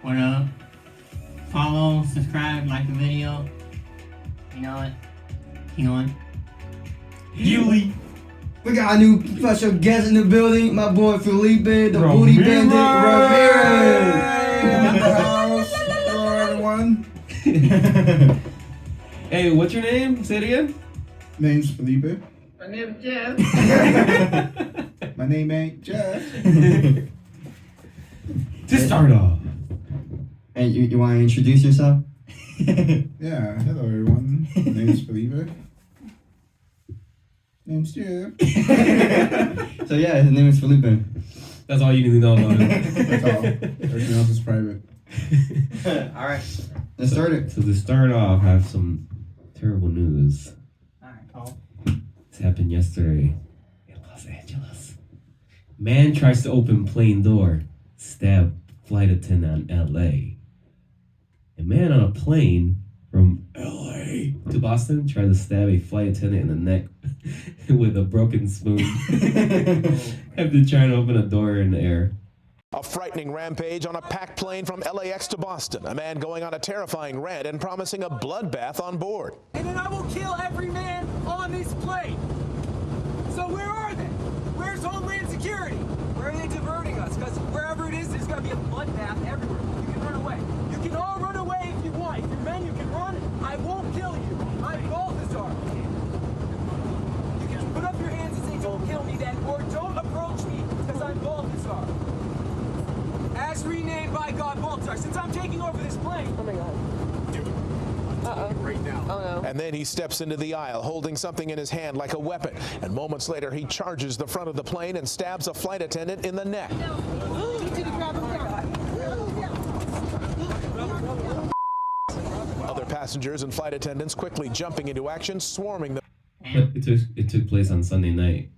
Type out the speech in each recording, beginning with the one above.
What up? Follow, subscribe, like the video. You know it. Hang on. Yuli. We got a new special guest in the building. My boy Felipe, the Booty Bandit Ramirez. Hello, everyone. Hey, what's your name? Say it again. Name's Felipe. My name's Jeff. My name ain't Jeff. To start off. Hey, you want to introduce yourself? Yeah, hello everyone. Name's Felipe. Name's Jeff. So yeah, his name is Felipe. That's all you need to know about it. That's all. Everything else is private. Alright, let's start it. So to start off, I have some terrible news. Alright, Cole. This happened yesterday in Los Angeles. Man tries to open plane door, stab flight attendant on LA. A man on a plane from LA to Boston tried to stab a flight attendant in the neck with a broken spoon after trying to open a door in the air. A frightening rampage on a packed plane from LAX to Boston. A man going on a terrifying rant and promising a bloodbath on board. And then I will kill every man on this plane. So where are they? Where's Homeland Security? Where are they diverting us? Because wherever it is, there's going to be a bloodbath everywhere. You can run away. You can all run away if you want. If you're men, you can run. I won't kill you. My Balthazar. You can put up your hands and say, don't kill me then, or don't approach me because I'm Balthazar. As renamed by God Baltar, since I'm taking over this plane. Oh my God. Do it. Right now. Oh no. And then he steps into the aisle holding something in his hand like a weapon. And moments later, he charges the front of the plane and stabs a flight attendant in the neck. Other passengers and flight attendants quickly jumping into action, swarming the. But it took place on Sunday night,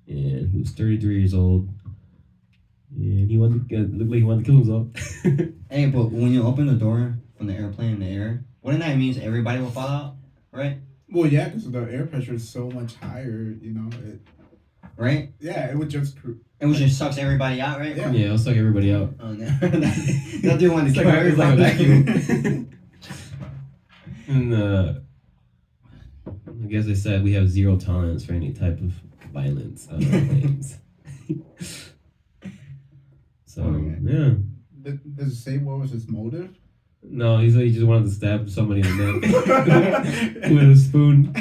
and he was 33 years old, and he looked like he wanted to kill himself. Hey, but when you open the door from the airplane in the air, wouldn't that mean everybody will fall out, right? Well, yeah, because the air pressure is so much higher, you know. Right? Yeah, it would just. It just sucks everybody out, right? Yeah. Yeah, it'll suck everybody out. Oh no, that dude wanted to It's kill like a everybody. vacuum. And I guess they said we have zero tolerance for any type of violence on our planes. So yeah. Does it say what was his motive? No, he said he just wanted to stab somebody in the neck with a spoon.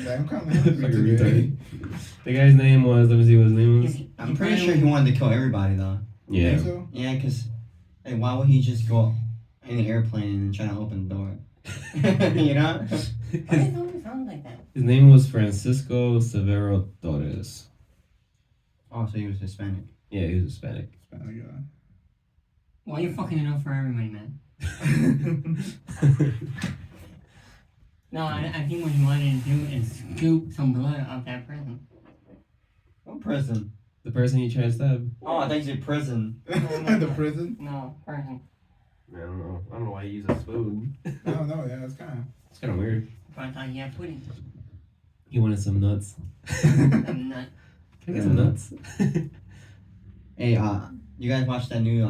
I'm kind of hungry Like a today. retard. The guy's name was. Let me see what his name was. I'm pretty sure he wanted to kill everybody though. Yeah. Think so? Yeah, because like, why would he just go in the airplane and try to open the door? You know? Why does it always sound like that? His name was Francisco Severo Torres. Oh, so he was Hispanic. Yeah, he was Hispanic. Hispanic guy. Why are you fucking it up for everybody, man? No, I think what he wanted to do is scoop some blood off that person. What prison? The person he tried to stab. Oh, I thought you said prison. The prison? No, person. I don't know. I don't know why he used a spoon. I don't know. Yeah, it's kind It's kind of weird. But I thought he had pudding. He wanted some nuts. I'm not. Can I get some nuts? Hey, you guys watched that new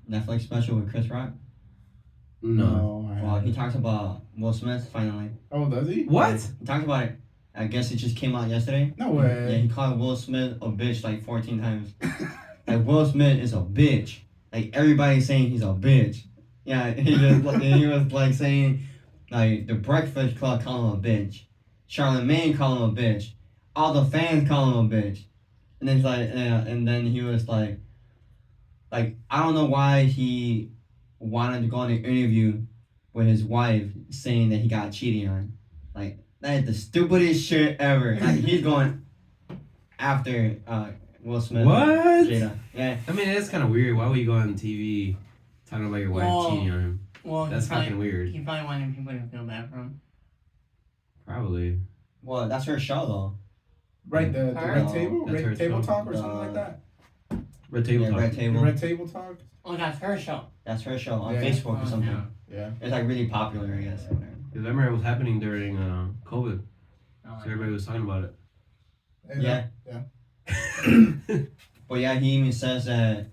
Netflix special with Chris Rock? of. No. Well, he talks about Will Smith finally. Oh, does he? What? He talked about it. I guess it just came out yesterday. No Yeah, way. he called Will Smith a bitch like 14 times. Like, Will Smith is a bitch. Like, everybody's saying he's a bitch. Yeah, he was like saying, like, the Breakfast Club call him a bitch. Charlamagne call him a bitch. All the fans call him a bitch. And then he's like, and then he was like, I don't know why he wanted to go on an interview with his wife saying that he got cheated on. Like, that is the stupidest shit ever. Like, he's going after Will Smith. What? Jada. Yeah. I mean, it's kind of weird. Why would you go on TV talking about your wife Well, cheating on him? Well, That's fucking weird. He probably wanted people to feel bad for him. Probably. Well, that's her show, though. Right, the red table? That's her Red table show. talk or something like that? Red Table Yeah, Talk. Red The Table. red table talk? Oh, that's her show. That's her show on Yeah. Facebook or Oh, something. no. Yeah. It's like really popular, I guess. Or whatever. Remember, it was happening during COVID. Oh, So everybody was talking about it. Yeah. Yeah. But yeah, he even says that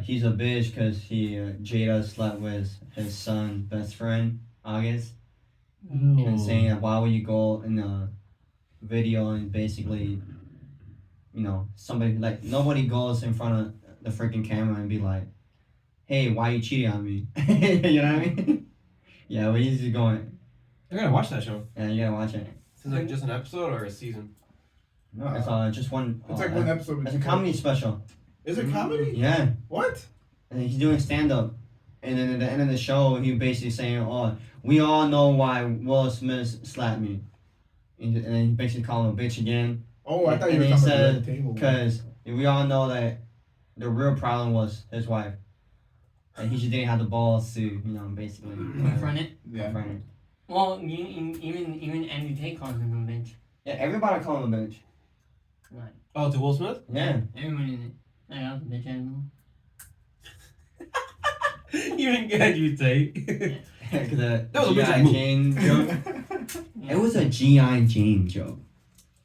he's a bitch because Jada slept with his son's best friend, August. And saying that why would you go in a video and basically, somebody, like, nobody goes in front of the freaking camera and be like, hey, why you cheating on me? You know what I mean? Yeah, but he's just going, I gotta watch that show. yeah, you gotta watch it. Is it like just an episode or a season? No, it's just one. It's like one episode. It's a comedy special. Is it comedy? Yeah. What? And he's doing stand up. And then at the end of the show, he basically saying, oh, we all know why Will Smith slapped me. And then he basically called him a bitch again. Oh, I thought you And were he talking about said, the table. because we all know that the real problem was his wife. And he just didn't have the balls to, basically Confront it. Yeah. confront it. Well, even Andrew Tate calls him a bitch. Yeah, everybody called him a bitch. Like, Oh, to Will Smith? Yeah. everybody in it. Like, I was a bitch animal. Even Andrew Tate. Because that was a bitch G.I. move. Jane joke. It was a G.I. Jane joke.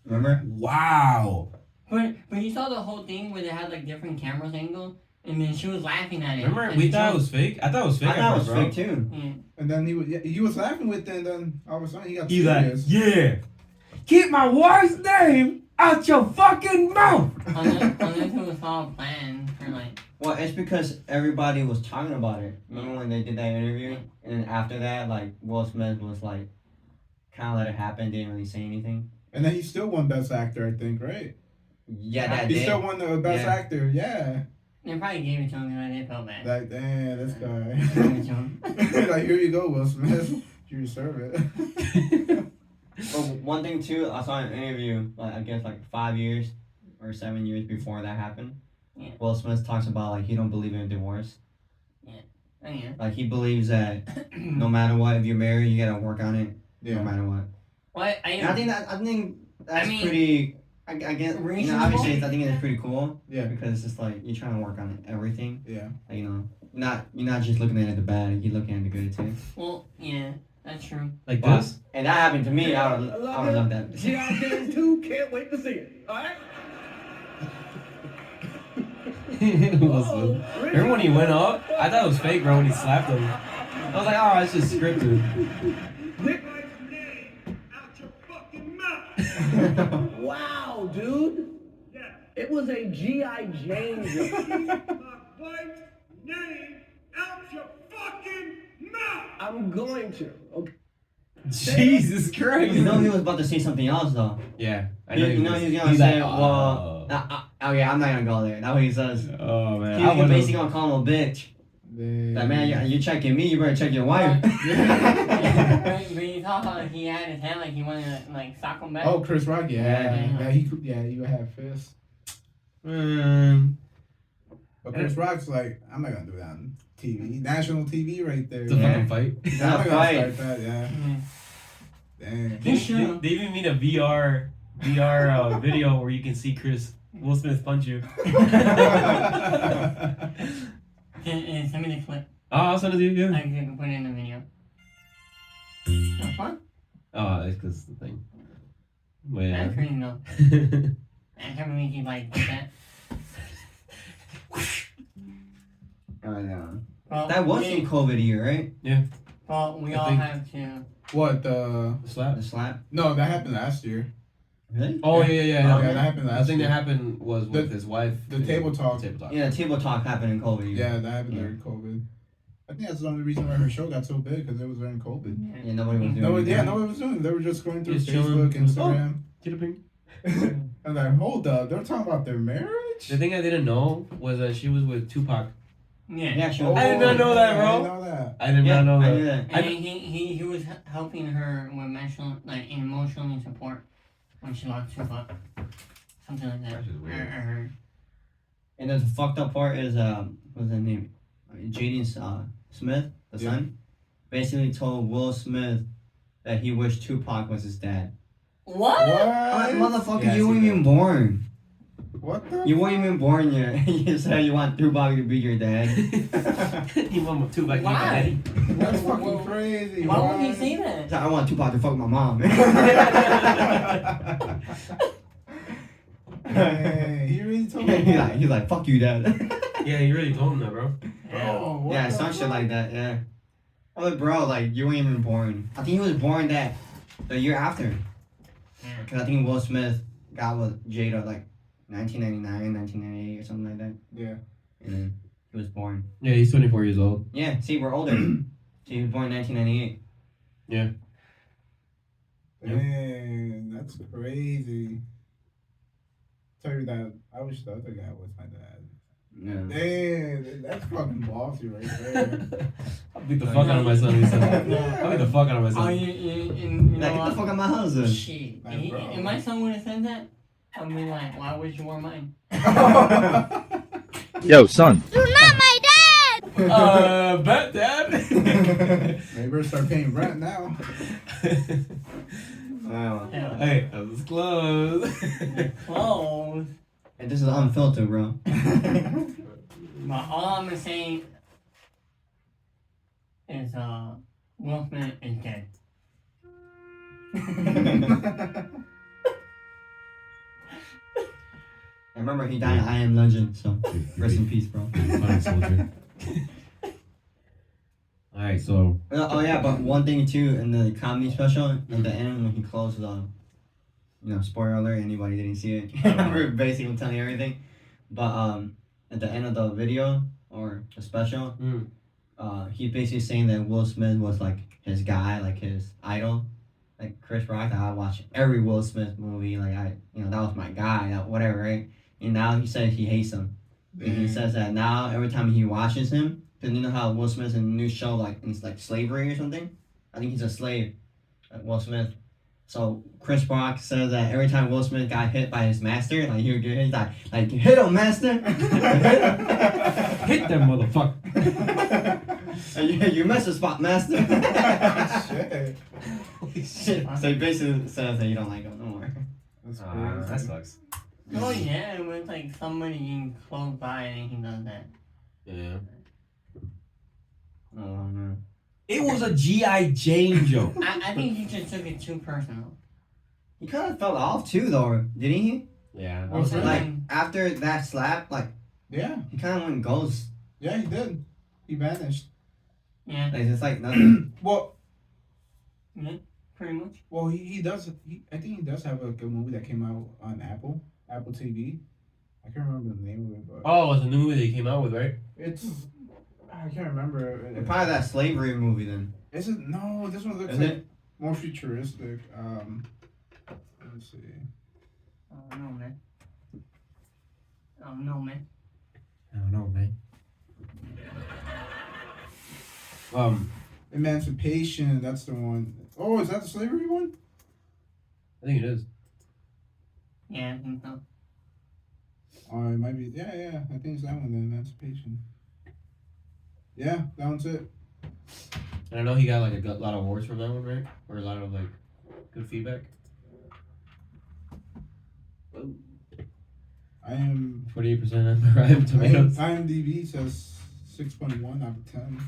Remember? Wow. But you saw the whole thing where they had like different camera angles, and then she was laughing at it. Remember? and We the thought it joke- was fake. I thought it was fake. I thought it was bro. fake too. Yeah. And then he was laughing with it, and then all of a sudden he got He's like, serious. yeah. Keep my wife's name out your fucking mouth. Unless it was all planned for like. Well, it's because everybody was talking about it. Remember when they did that interview? And then after that, like, Will Smith was like, kind of let it happen, didn't really say anything. And then he still won Best Actor, I think, right? Yeah, that He day. still won the Best Yeah. Actor, yeah. They probably gave it to him because they felt bad. Like, damn, this Gave guy. it to him. Like, here you go, Will Smith. You deserve it. But one thing too, I saw an interview, like I guess like 5 years or 7 years before that happened. Yeah. Will Smith talks about like he don't believe in divorce. Oh, yeah. Like he believes that no matter what, if you're married, you gotta work on it. No Yeah. matter what. Well, And I think that's I mean, pretty. I guess reasonable? obviously I think it's pretty cool Yeah. because it's just like you're trying to work on everything. Yeah. Like, you're not just looking at the bad, you're looking at the good too. Well, yeah, that's true. Like Wow. this? And that happened to me. I would love that. G.I. Jane 2, can't wait to see it. Alright? Will Smith. Remember when he went up? I thought it was fake, bro, when he slapped him. I was like, oh, it's just scripted. Wow, dude. It was a G.I. Jane joke. I'm going to. Okay. Jesus Christ. You know he was about to say something else though. Yeah. I You he know was- he's gonna he's say, like, well, oh yeah, I'm not gonna go there. That's what he says. Oh, man. He's basically gonna call him a bitch. Damn. Like, man, you checking me, you better check your wife. But you saw how he had his hand like he wanted to like sock him back. Oh, Chris Rock, yeah. Yeah. Yeah, he could, yeah, you would have fists. But Chris Rock's like, I'm not gonna do that on TV. National TV right there. It's a Yeah. fucking fight. I'm not gonna fight. start that, yeah. Mhm. Dang. They should. They even made a VR video where you can see Will Smith punch you. Send me the clip. Oh, I'll send it to you, yeah. I can put it in the video. That's fun. Oh, it's because the thing. But yeah. That's crazy though. I can't believe he like did that. Well, That was in COVID year, right? Well, we I all think- have to. What, The slap? The slap. no, that happened last year. Really? Oh, yeah. Yeah, that happened The last thing year. that happened was with his wife. the table talk. Table talk. Yeah, table talk happened in COVID year. Yeah, that happened during COVID. I think that's the only reason why her show got so big, because it was during COVID. Yeah, nobody was doing No, it. yeah, nobody was doing it. They were just going through Just Facebook, chilling. Instagram. Chitaping. I'm like, hold up, they're talking about their marriage? The thing I didn't know was that she was with Tupac. Yeah. Yeah, sure. I did not know that, bro. I didn't know that. I did Yeah, not know I that. knew that. And he was helping her with emotional support when she lost Tupac. Something like that. That's just weird. I heard. And the fucked up part is, what's his name? Jaden Smith, the Yeah. son, basically told Will Smith that he wished Tupac was his dad. What? Motherfucker, Yeah, I you see weren't even born. What the? You weren't even born yet. You said you want Tupac to be your dad. He went with Tupac. Why? That's Well, fucking crazy. Why would he say that? I want Tupac to fuck my mom. Hey, he really told me. He's like, fuck you, dad. Yeah, you really told him that, bro. Oh, what Yeah, the some shit fuck? like that. Yeah. I'm like, bro, like you weren't even born. I think he was born the year after. Yeah. Cause I think Will Smith got with Jada like 1999, 1998 or something like that. Yeah. And then he was born. Yeah, he's 24 years old. Yeah, see, we're older. So he was born in 1998. Yeah. Dang, that's crazy. Tell you that I wish the other guy was my dad. Yeah. Dang, that's fucking ballsy right there. I'll beat the fuck out of my son. He said, I'll beat the fuck out of my Oh, son. you Like, know get the what? fuck out of my house then. Shit. Like, bro. If my son would have said that, I'd be like, why would you wear mine? Yo, son. Bet, Dad. They better start paying rent now. Wow. Yeah. Hey, that was close. They're clothes. And this is unfiltered, bro. But all I'm gonna say is, Will Smith is dead. I remember he died in I Am Legend, so rest in peace, bro. Fine, soldier. Alright, so Oh yeah, but one thing too, in the comedy special, at the end when he closed spoiler alert, anybody didn't see it. We're basically telling you everything. But at the end of the video or the special, he's basically saying that Will Smith was like his guy, like his idol. Like Chris Rock, I watched every Will Smith movie, like that was my guy, whatever, right? And now he says he hates him. And he says that now every time he watches him, because you know how Will Smith's in the new show, like it's like slavery or something? I think he's a slave, Will Smith. So Chris Rock says that every time Will Smith got hit by his master, like he would get hit, he's like hit him, master. hit them motherfucker. you missed the spot, master. Shit. Holy Shit. So he basically says that you don't like him no more. That's that crazy. sucks. Oh yeah, it was like somebody in close by and he does that. Yeah. Oh man. It was a G.I. Jane joke. I think he just took it too personal. He kind of fell off too, though, didn't he? Yeah. Well, And Like then- after that slap, like Yeah, he kind of went ghost. yeah, he did. He vanished. yeah, Like it's like nothing. Well, pretty much. well, he does. I think he does have a good movie that came out on Apple TV. I can't remember the name of it, but Oh, it was a new movie they came out with, right? it's. I can't remember. Probably that slavery movie then. Is it? No, this one looks Is like it? more futuristic. Let me see. I don't know, man. I don't know, man. I don't know, man. Emancipation. That's the one. Oh, is that the slavery one? I think it is. Yeah, I think so. Oh, it might be. Yeah. I think it's that one. The Emancipation. Yeah, that one's it. And I know he got like a lot of awards from that one, right? Or a lot of like good feedback. I am. 48% on Rotten Tomatoes. IMDb says 6.1 out of 10.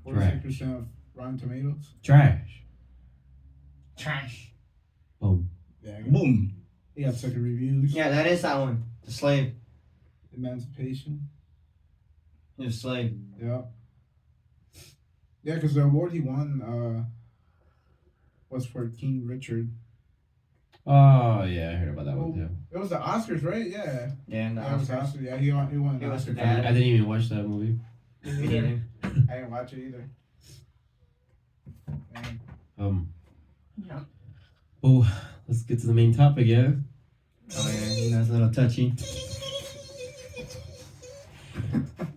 46% of Rotten Tomatoes. Trash. Trash. Boom. Yeah, Boom. he got second reviews. Yeah, that is that one. The slave. Emancipation. He's a slave. Yeah. Yeah, because the award he won was for King Richard. Oh yeah, I heard about that one too. It was the Oscars, right? Yeah. Yeah, and the Yeah, it was Oscars. Oscars. Yeah, he won an It was Oscar. the for dad. I didn't even watch that movie. it. Me neither. I didn't watch it either. Man. Yeah. Oh, let's get to the main topic, yeah. Oh yeah, it's a little touchy.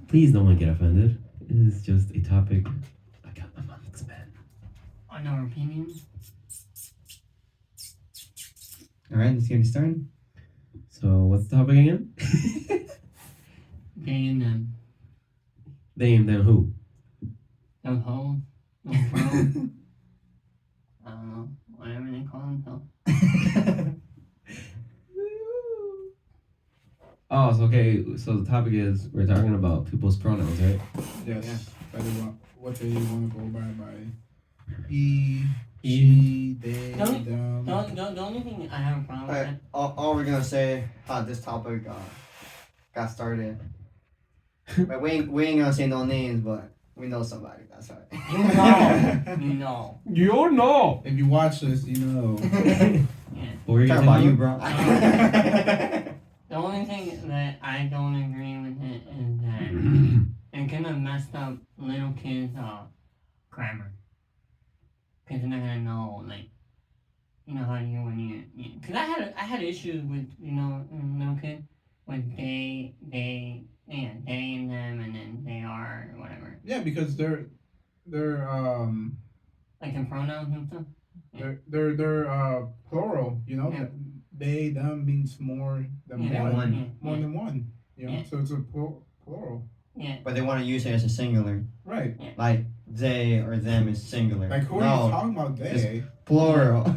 Please, no one get offended. It is just a topic. I got amongst men. On our opinions. All right, let's get it started. So, what's the topic again? Gay and them. They and them who? No hoes. No bros. I don't know. Whatever they call themselves. Oh, so okay. So the topic is we're talking about people's pronouns, right? Yes. What they want to go by he, He. she, they, Don't- them. The only thing I have a problem with Alright, all we're gonna say how this topic got started. But we ain't gonna say no names, but we know somebody. That's right. You know. You know. If you watch this, you know. Yeah. What were you Talking gonna about say, you, bro? bro. The only thing that I don't agree with it is that it kind of messed up little kids' grammar. Because they're not gonna know, like, you know how you when you. Because I had issues with little kids with they and them and then they are or whatever. Yeah, because they're Like in pronouns and stuff. they're plural. You know, Yeah. they them means more than Yeah, one. one. More than one. You know, Yeah. so it's a plural. Yeah. But they want to use it as a singular. Right. Like they or them is singular. Like who are no, you talking about? They. plural.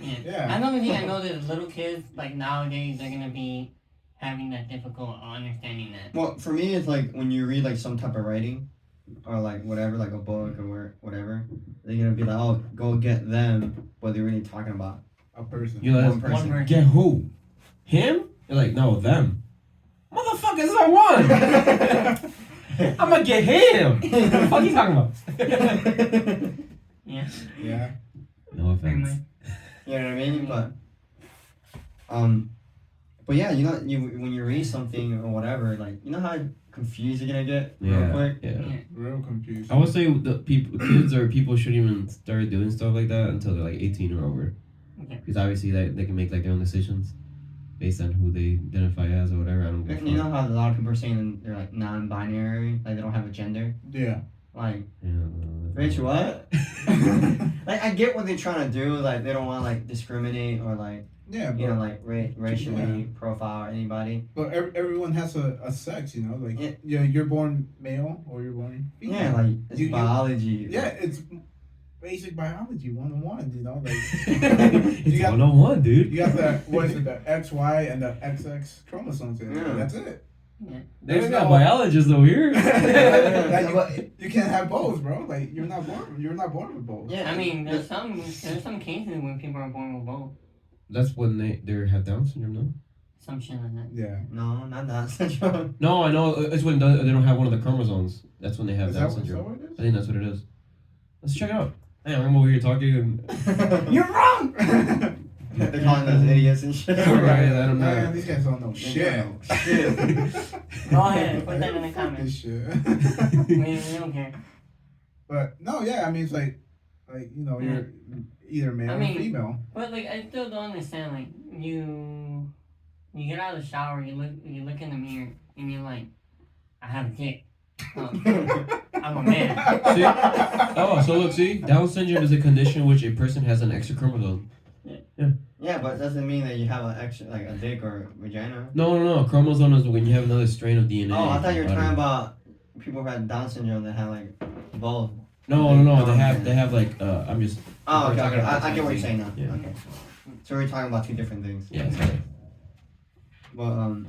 Yeah. Yeah. I don't think I know that little kids like nowadays they're gonna be having that difficult understanding that. Well, for me, it's like when you read like some type of writing, or like whatever, like a book or whatever, they're gonna be like, "Oh, go get them," what they're really talking about. A person. You know, One that's- person. person. Get who? Him? You're like, no, them. Motherfuckers, I won. I'm gonna get him. What the fuck you talking about? Yeah. Yeah. No Pretty much. offense. You know what I mean? But yeah, you know, when you read something or whatever, like you know how confused you're gonna get real Yeah, quick. yeah. Yeah. Real confused. I would say the kids or people shouldn't even start doing stuff like that until they're like 18 or over. Okay. Because obviously they can make like their own decisions based on who they identify as or whatever. I don't give a You know fuck. how a lot of people are saying they're like non-binary, like they don't have a gender. Yeah. Like, Yeah, bitch, what? Like, I get what they're trying to do. Like, they don't want to like discriminate or like Yeah, but, you know like racially profile anybody. but everyone has a sex, you know, like Yeah. you're born male or you're born female. Yeah, like it's You- biology. Yeah, it's basic biology 101, you know, like it's You got- 101, dude. you got the what is it, the XY and the XX chromosomes in it. Yeah. That's it. They even got biologists over here. Like, you can't have both, bro. Like you're not born with both. Yeah, I mean, there's some cases when people are born with both. That's when they have Down syndrome, no? Some shit like that. Yeah. No, not that syndrome. No, I know. It's when they don't have one of the chromosomes. That's when they have Is Down that syndrome. what it I think that's what it is. Let's check it out. Hey, I'm over here talking and... You're wrong. They're calling us idiots and shit. Right, I don't know. Man, these guys don't know shit. Shit. Go ahead, put that in the Fuck comments. this shit. We don't care. But no, yeah, I mean it's like you know, you're either male I mean- or female. But like, I still don't understand. Like, you get out of the shower, you look in the mirror, and you're like, I have a dick. I'm a man. See? Oh, so look, see? Down syndrome is a condition in which a person has an extra chromosome. Yeah, but it doesn't mean that you have an extra like a dick or a vagina. No. Chromosome is when you have another strain of DNA. Oh, I thought you were in your talking body. about people who had Down syndrome that had like both. No. They have like, I'm just... Oh, we're okay. talking about I get what you're something. saying now. Yeah. Okay. So we're talking about two different things. Yeah, sorry. But Alright,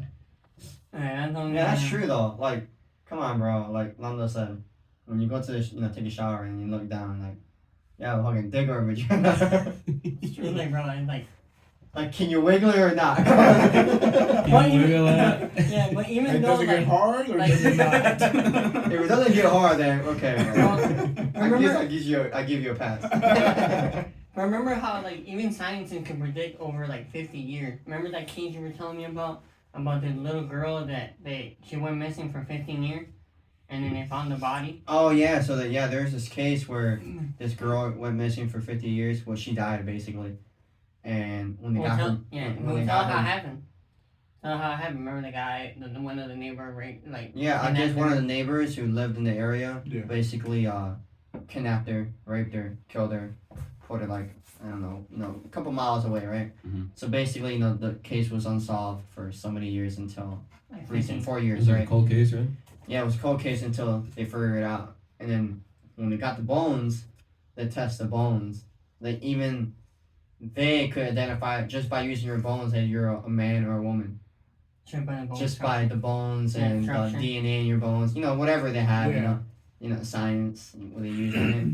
I don't yeah, that's true though. Like, come on, bro. Like Lando said, when you go to take a shower and you look down, like, you have a fucking dick or a vagina. It's true, like, bro, it's like, Like, can you wiggle it or not? But You even- wiggle that? yeah, but even Like, though, does it get like, hard or like- does it not? If it doesn't get hard, then okay. remember- I give you a pass. remember how, like, even scientists can predict over, like, 50 years. Remember that case you were telling me about the little girl that she went missing for 15 years? And then they found the body? Oh yeah, so there's this case where this girl went missing for 50 years. Well, she died basically, and when they got her, when they tell got how it her, happened. Tell how it happened. Remember the guy, the one of the neighbor, like, yeah, I guess kidnapped one her? of the neighbors who lived in the area Yeah. basically kidnapped her, raped her, killed her, put her like I don't know, a couple miles away, right? Mhm. So basically, the case was unsolved for so many years until Like, recent 4 It's years, like a right? cold case, right? Yeah, it was a cold case until they figured it out. And then when they got the bones, they test the bones. Like even they could identify just by using your bones that you're a man or a woman. Just by the bones Yeah, and the structure. DNA in your bones, whatever they have, science what they use on it.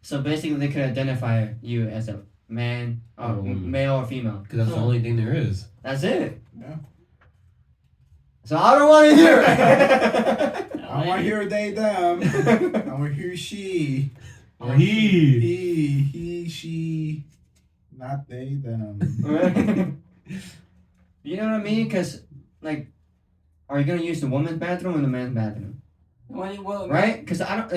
So basically, they could identify you as a man, Or a woman. male or female. Because that's the only thing there is. That's it. Yeah. So I don't want to hear it. want to hear they, them. I want to hear she. Or he. He, she. Not they, them. You know what I mean? Because, like, are you going to use the woman's bathroom or the man's bathroom? Well, Right? Because I don't.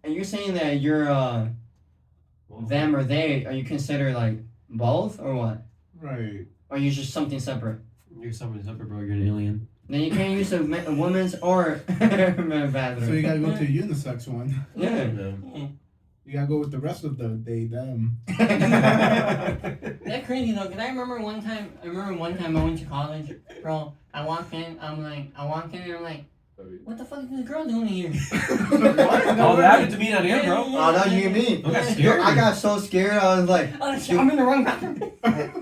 Are you saying that you're them or they? Are you considered like both or what? Right. Or you just something separate? You're something separate, bro. You're an alien. Then you can't use a woman's or men's bathroom. So you gotta go to a unisex one. Yeah. You gotta go with the rest of the they, them. That's crazy though, cause I remember one time I went to college, bro. I walked in and I'm like, what the fuck is this girl doing here? Oh, that happened to me not here, bro. Oh, no, you and me. I got Yo, scared. I got so scared. I was like, Oh shit, I'm in the wrong bathroom.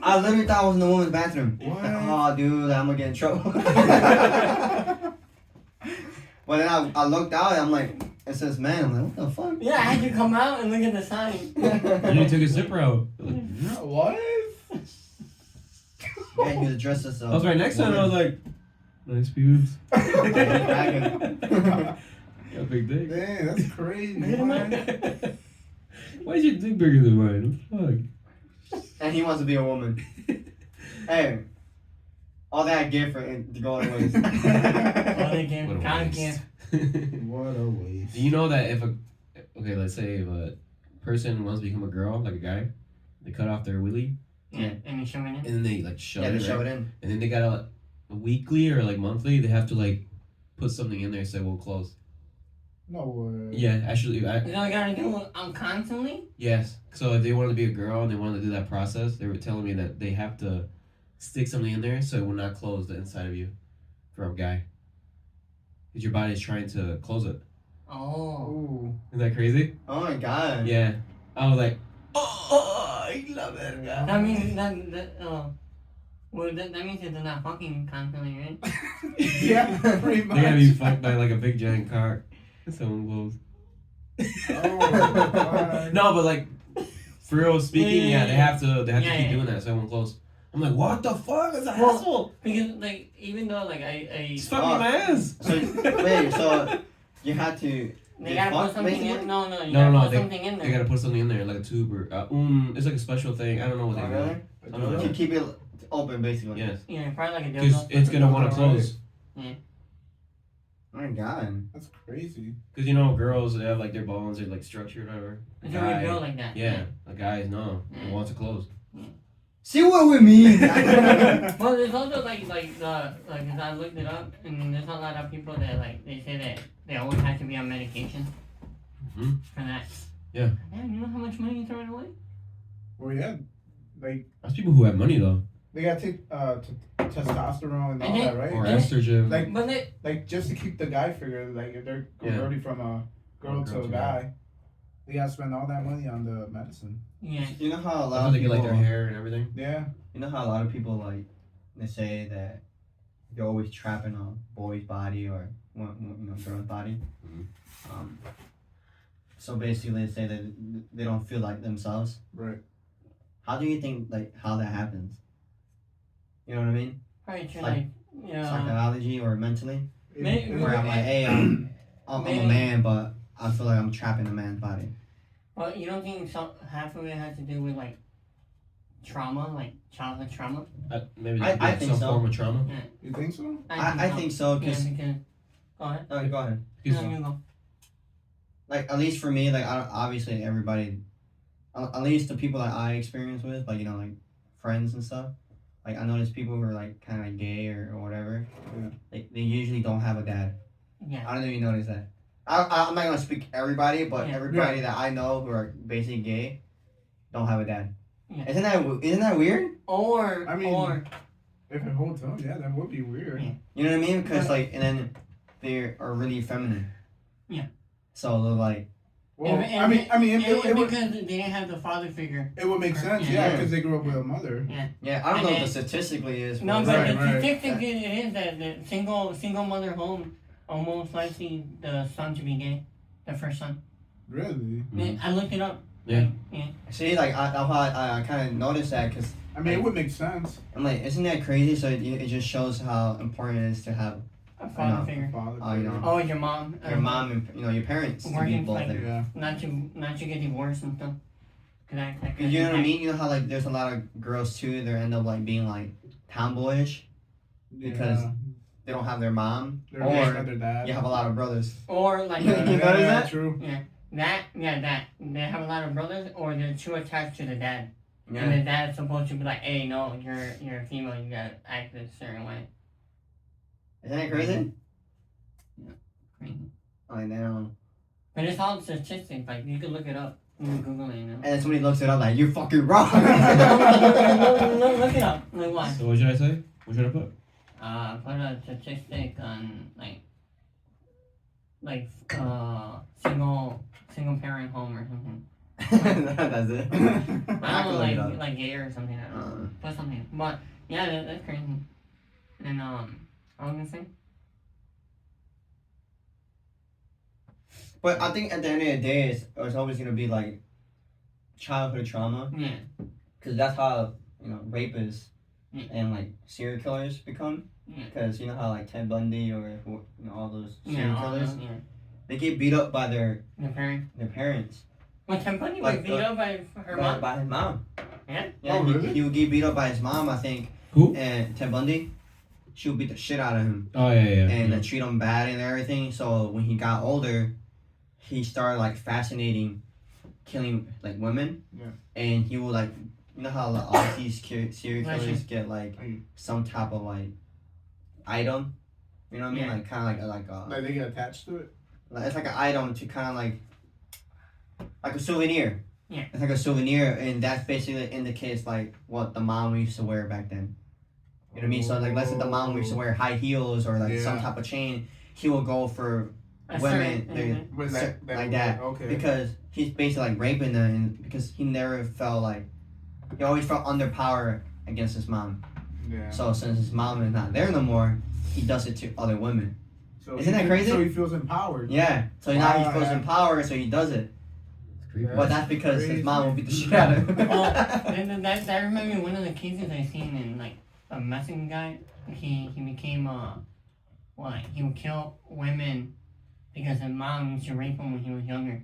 I literally thought I was in the woman's bathroom. What? Oh, dude, I'm gonna get in trouble. But then I looked out and I'm like, it says man. I'm like, what the fuck? Yeah, I had to come out and look at the sign. And you took a zipper out. What? Yeah, he was dressed as I was right next to him. I was like, nice pubes. Yeah, big dick. Dang, that's crazy. Why is your dick bigger than mine? What the fuck? And he wants to be a woman. Hey, all that gift for it to go on waste. Oh, they gave What a kind of waste. gift. What a waste. Do you know that let's say if a person wants to become a girl, like a guy, they cut off their willy Yeah, and you show it in. and then they like shove Yeah, it, they shove right? it in. And then they gotta weekly or like monthly, they have to like put something in there so it will close. No way. Yeah, actually, You know, I gotta do constantly. yes. So if they want to be a girl and they want to do that process, they were telling me that they have to stick something in there so it will not close the inside of you for a guy. Because your body is trying to close it. Oh. Ooh. Isn't that crazy? Oh my god. Yeah. I was like, oh, I love it. That means well, that means that they're not fucking constantly, right? Yeah, pretty much. They gotta be fucked by like a big giant cock. Someone close. Oh, God. No, but like, for real speaking, yeah, they have to Yeah, keep yeah. doing that so it won't close. I'm like, what the fuck? It's a Well, hassle. Because like even though like I It's fucking my ass. So wait, so you had to. they gotta put fuck, something basically? in. No, you No, gotta put they- something in They there. gotta put something in there, like a tube or it's like a special thing. I don't know what they Oh, do. really? I don't know. To keep it open, basically. Yes, Yeah, probably like a because dildo. it's gonna want to close. Oh my god. That's crazy. Because you know, girls they have like their bones are like structured, or whatever. It's already built like that. Yeah, the guys no, they want to close. See what we mean? Well, there's also as I looked it up, and there's a lot of people that like they say that they always have to be on medication Mhm. for that. Yeah. Man, you know how much money you're throwing away? Well, yeah. Like, That's people who have money though, they gotta take testosterone and all Mhm. that, right? or Yeah. estrogen. Like, But they, like just to keep the guy figure, like if they're Yeah. converting from a girl to a guy, they gotta spend all that money on the medicine. yeah. You know how a That's lot how of they get people like their hair and everything. Yeah. You know how a lot of people like they say that they're always trapping a boy's body or girl's body. Mhm. So basically, they say that they don't feel like themselves. Right. How do you think how that happens? You know what I mean? Probably true, Like, yeah. Psychology or mentally? Maybe- Where I'm like, hey, I'm a Maybe. man, but I feel like I'm trapped in a man's body. Well, you don't think half of it has to do with like trauma, like childhood trauma? Maybe I like think some so. form of trauma. You think so? I think so, Yeah, because because go ahead. go ahead. Because No, you go. Like at least for me, like obviously everybody, at least the people that I experience with, like like friends and stuff. Like I notice people who are like kind of like gay or whatever. Yeah. Like they usually don't have a dad. Yeah. I don't know if you notice that. I'm not gonna speak everybody, but Yeah. everybody that I know who are basically gay don't have a dad. Yeah. Isn't that weird? Or I mean- If it holds on, yeah, that would be weird. Yeah. You know what I mean? Because like, and then they are really feminine. Yeah. So they're like, Well, I mean, it would because they didn't have the father figure. it would make sense, Yeah. yeah, because they grew up with a mother. yeah, I don't know And what the statistically is. No, but but Right, the right. statistic it is that the single mother home almost likely the son to be gay, the first son. Really? Mhm. I looked it up. Yeah. Yeah. see, like I kind of noticed that because I mean, it would make sense. I'm like, isn't that crazy? So it just shows how important it is to have A father figure. Father Oh, you know. Oh, your mom. Your mom and your parents to be Working both like- there. Yeah. Not to get divorced and stuff. Cause that could You know what I impact- mean? You know how like there's a lot of girls too. They end up like being like tomboyish because they don't have their mom, They're or raised by their dad. you have a lot of brothers. Or like You notice that? True. that they have a lot of brothers, or they're too attached to the dad, and Yeah. the dad's supposed to be like, hey, no, you're a female, you gotta act a certain way. Isn't that crazy? Crazy. Like they don't. But it's all statistics. Like you can look it up. You can Google it. You know. And then somebody looks it up like you're fucking wrong. Look it up. Like what? So what should I say? What should I put? Put a statistic on single parent home or something. That's it. I don't know, look it up. like gay or something. I don't know. Put something. But yeah, that's crazy. And I was gonna say. But I think at the end of the day, it's always gonna be like childhood trauma, Yeah. because that's how rapists Yeah. and like serial killers become. Yeah. Because you know how like Ted Bundy or all those serial Yeah. All killers, those, yeah. they get beat up by their The parent. parents. Well, Ted Bundy Like, was beat up by her mom. By his mom. Yeah? Yeah, Oh, really? he would get beat up by his mom, I think. Who? And Ted Bundy, she would beat the shit out of him Oh yeah. and treat him bad and everything. So when he got older, he started like fascinating killing like women. Yeah. And he would like, you know how like, all these serial Gotcha. killers get like Mm. some type of like item. You know what I mean? Yeah. Like kind of like Like they get attached to it. it's like an item to kind of like a souvenir. Yeah. It's like a souvenir, and that basically indicates like what the mom used to wear back then. You know what I mean? So like, let's say the mom used to wear high heels or like some Yeah. type of chain, he will go for A women certain- they- Was that like that Okay. because he's basically like raping them, and because he never felt like he always felt underpowered against his mom. Yeah. So since his mom is not there no more, he does it to other women. So Isn't that he- crazy? So he feels empowered. Yeah. So now he Wow, feels yeah. empowered, so he does it. It's creepy. But that's because his Crazy. mom will beat the shit out of him. That reminds me of one of the cases I seen in like a Mexican guy. He became he would kill women because his mom used to rape him when he was younger.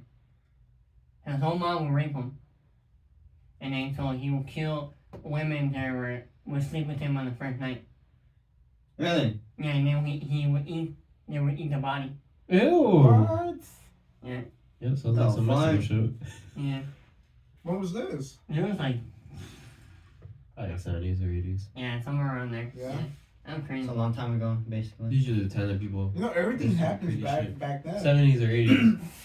His whole mom would rape him, and then so he would kill women that would sleep with him on the first night. Really? Yeah, and then he would eat. They would eat the body. Ew. What? Yeah, Yeah, sounds like some The fuck? Mexican shit. yeah. What was this? It was like Like 70s or 80s. somewhere around there. Yeah. I'm crazy. It's a long time ago, basically. Usually the time that people. You know, everything This is happens crazy shit. back then. 70s or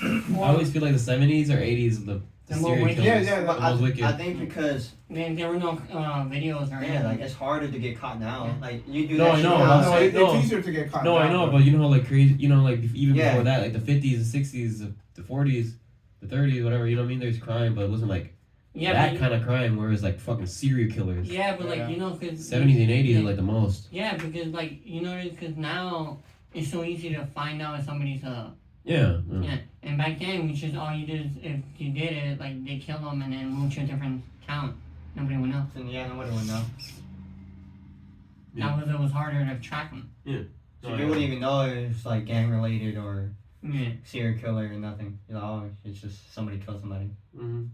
80s. I always feel like the 70s or 80s the The more serial wicked- killers. Yeah, But the most wicked. I think because There were no videos or yeah, anything. like it's harder to get caught now. Yeah. Like you do No, that I shit know, now. No, but- it's no. easier to get caught. No, I now, know, but you know how like crazy, you know, like even Yeah. before that, like the 50s, the 60s, the 40s, the 30s, whatever. You know what I mean? There's crime, but it wasn't like yeah, that but, kind of crime where it's like fucking serial killers. yeah, but like Yeah. you know, cause 70s and 80s yeah, are like the most. yeah, because like you know, because now it's so easy to find out if somebody's Yeah. yeah, and back then we just all you did is if you did it, like they killed them and then moved to a different town. Nobody would know. And yeah, nobody would know. Yeah. It was harder to track them. So you wouldn't even know if it's like gang related or Yeah, serial killer or nothing. You know, oh, it's just somebody killed somebody. Mm-hmm.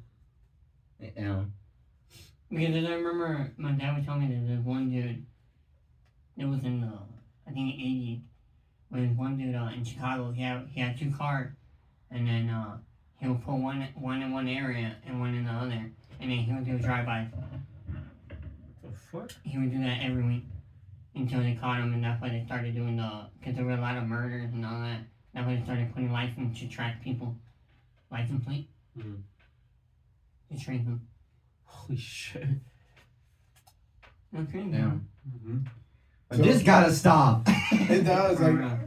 You know. because I remember my dad would tell me that there's one dude. It was in I think '80. When one dude in Chicago, he had two cars, and then he would put one in one area and one in the other, and then he would do a drive-by. The fuck? He would do that every week until they caught him, and that's why they started doing because there were a lot of murders and all that. That's why they started putting license to track people, license plate, Mhm. to trace them. Holy shit. Okay. Yeah. Mm-hmm. But So- this gotta stop. It does. Like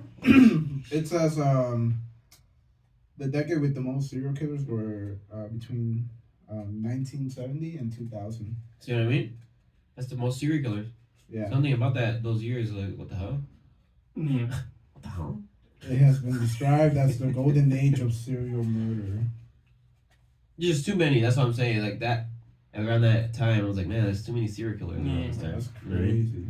it says, the decade with the most serial killers were between 1970 and 2000. See what I mean? That's the most serial killers. Yeah. Something about those years, like, what the hell? Yeah. What the hell? It has been described as the golden age of serial murder. Just too many. That's what I'm saying. Like that, around that time, I was like, man, there's too many serial killers around Yeah. this time. That's You know what I mean? crazy.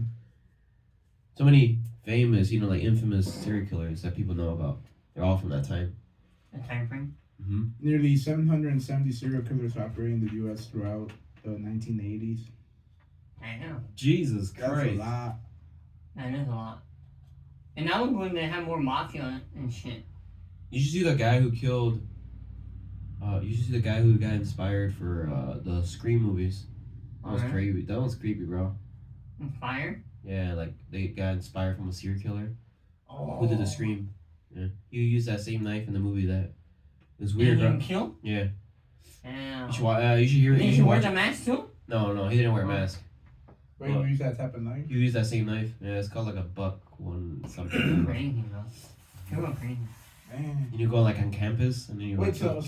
So many famous, like infamous serial killers that people know about. They're all from that time. The time frame. Mm-hmm. Nearly 770 serial killers operate in the U.S. throughout the 1980s. I know. Jesus That's a Christ. lot. That is a lot. And that was when they had more mafia and shit. You should see the guy who killed. You should see the guy who got inspired for the Scream movies. That was Alright. creepy. That was creepy, bro. Inspired? Yeah, like they got inspired from a serial killer. Oh. Who did the Scream? Yeah, he used that same knife in the movie. That it was And weird, he bro. didn't kill? Yeah, Damn. you should hear it. Did You he should wear watch the it. mask too? No, he didn't wear a mask. Wait, you use that type of knife? He used that same knife. Yeah, it's called like a buck one something. Crazy, bro. You go crazy. Man. And you go like on campus, and then you Wait, like,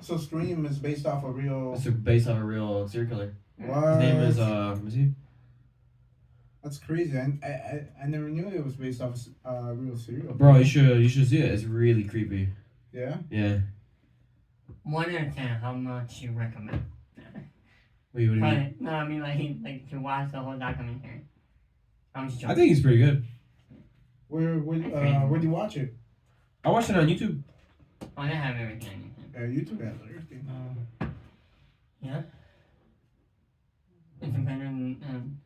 so Scream is based off a real. it's based on a real serial killer. What? His name is let me see. That's crazy. I never knew it was based off a real serial. Bro, you should see it. It's really creepy. Yeah. Yeah. 1 out of 10, how much you recommend? Wait, what do you mean? But, no, I mean like to watch the whole documentary. I'm just I joking. think he's pretty good. Where do you watch it? I watched it on YouTube. Oh, they have everything on YouTube. YouTube has everything. Yeah. Is it better than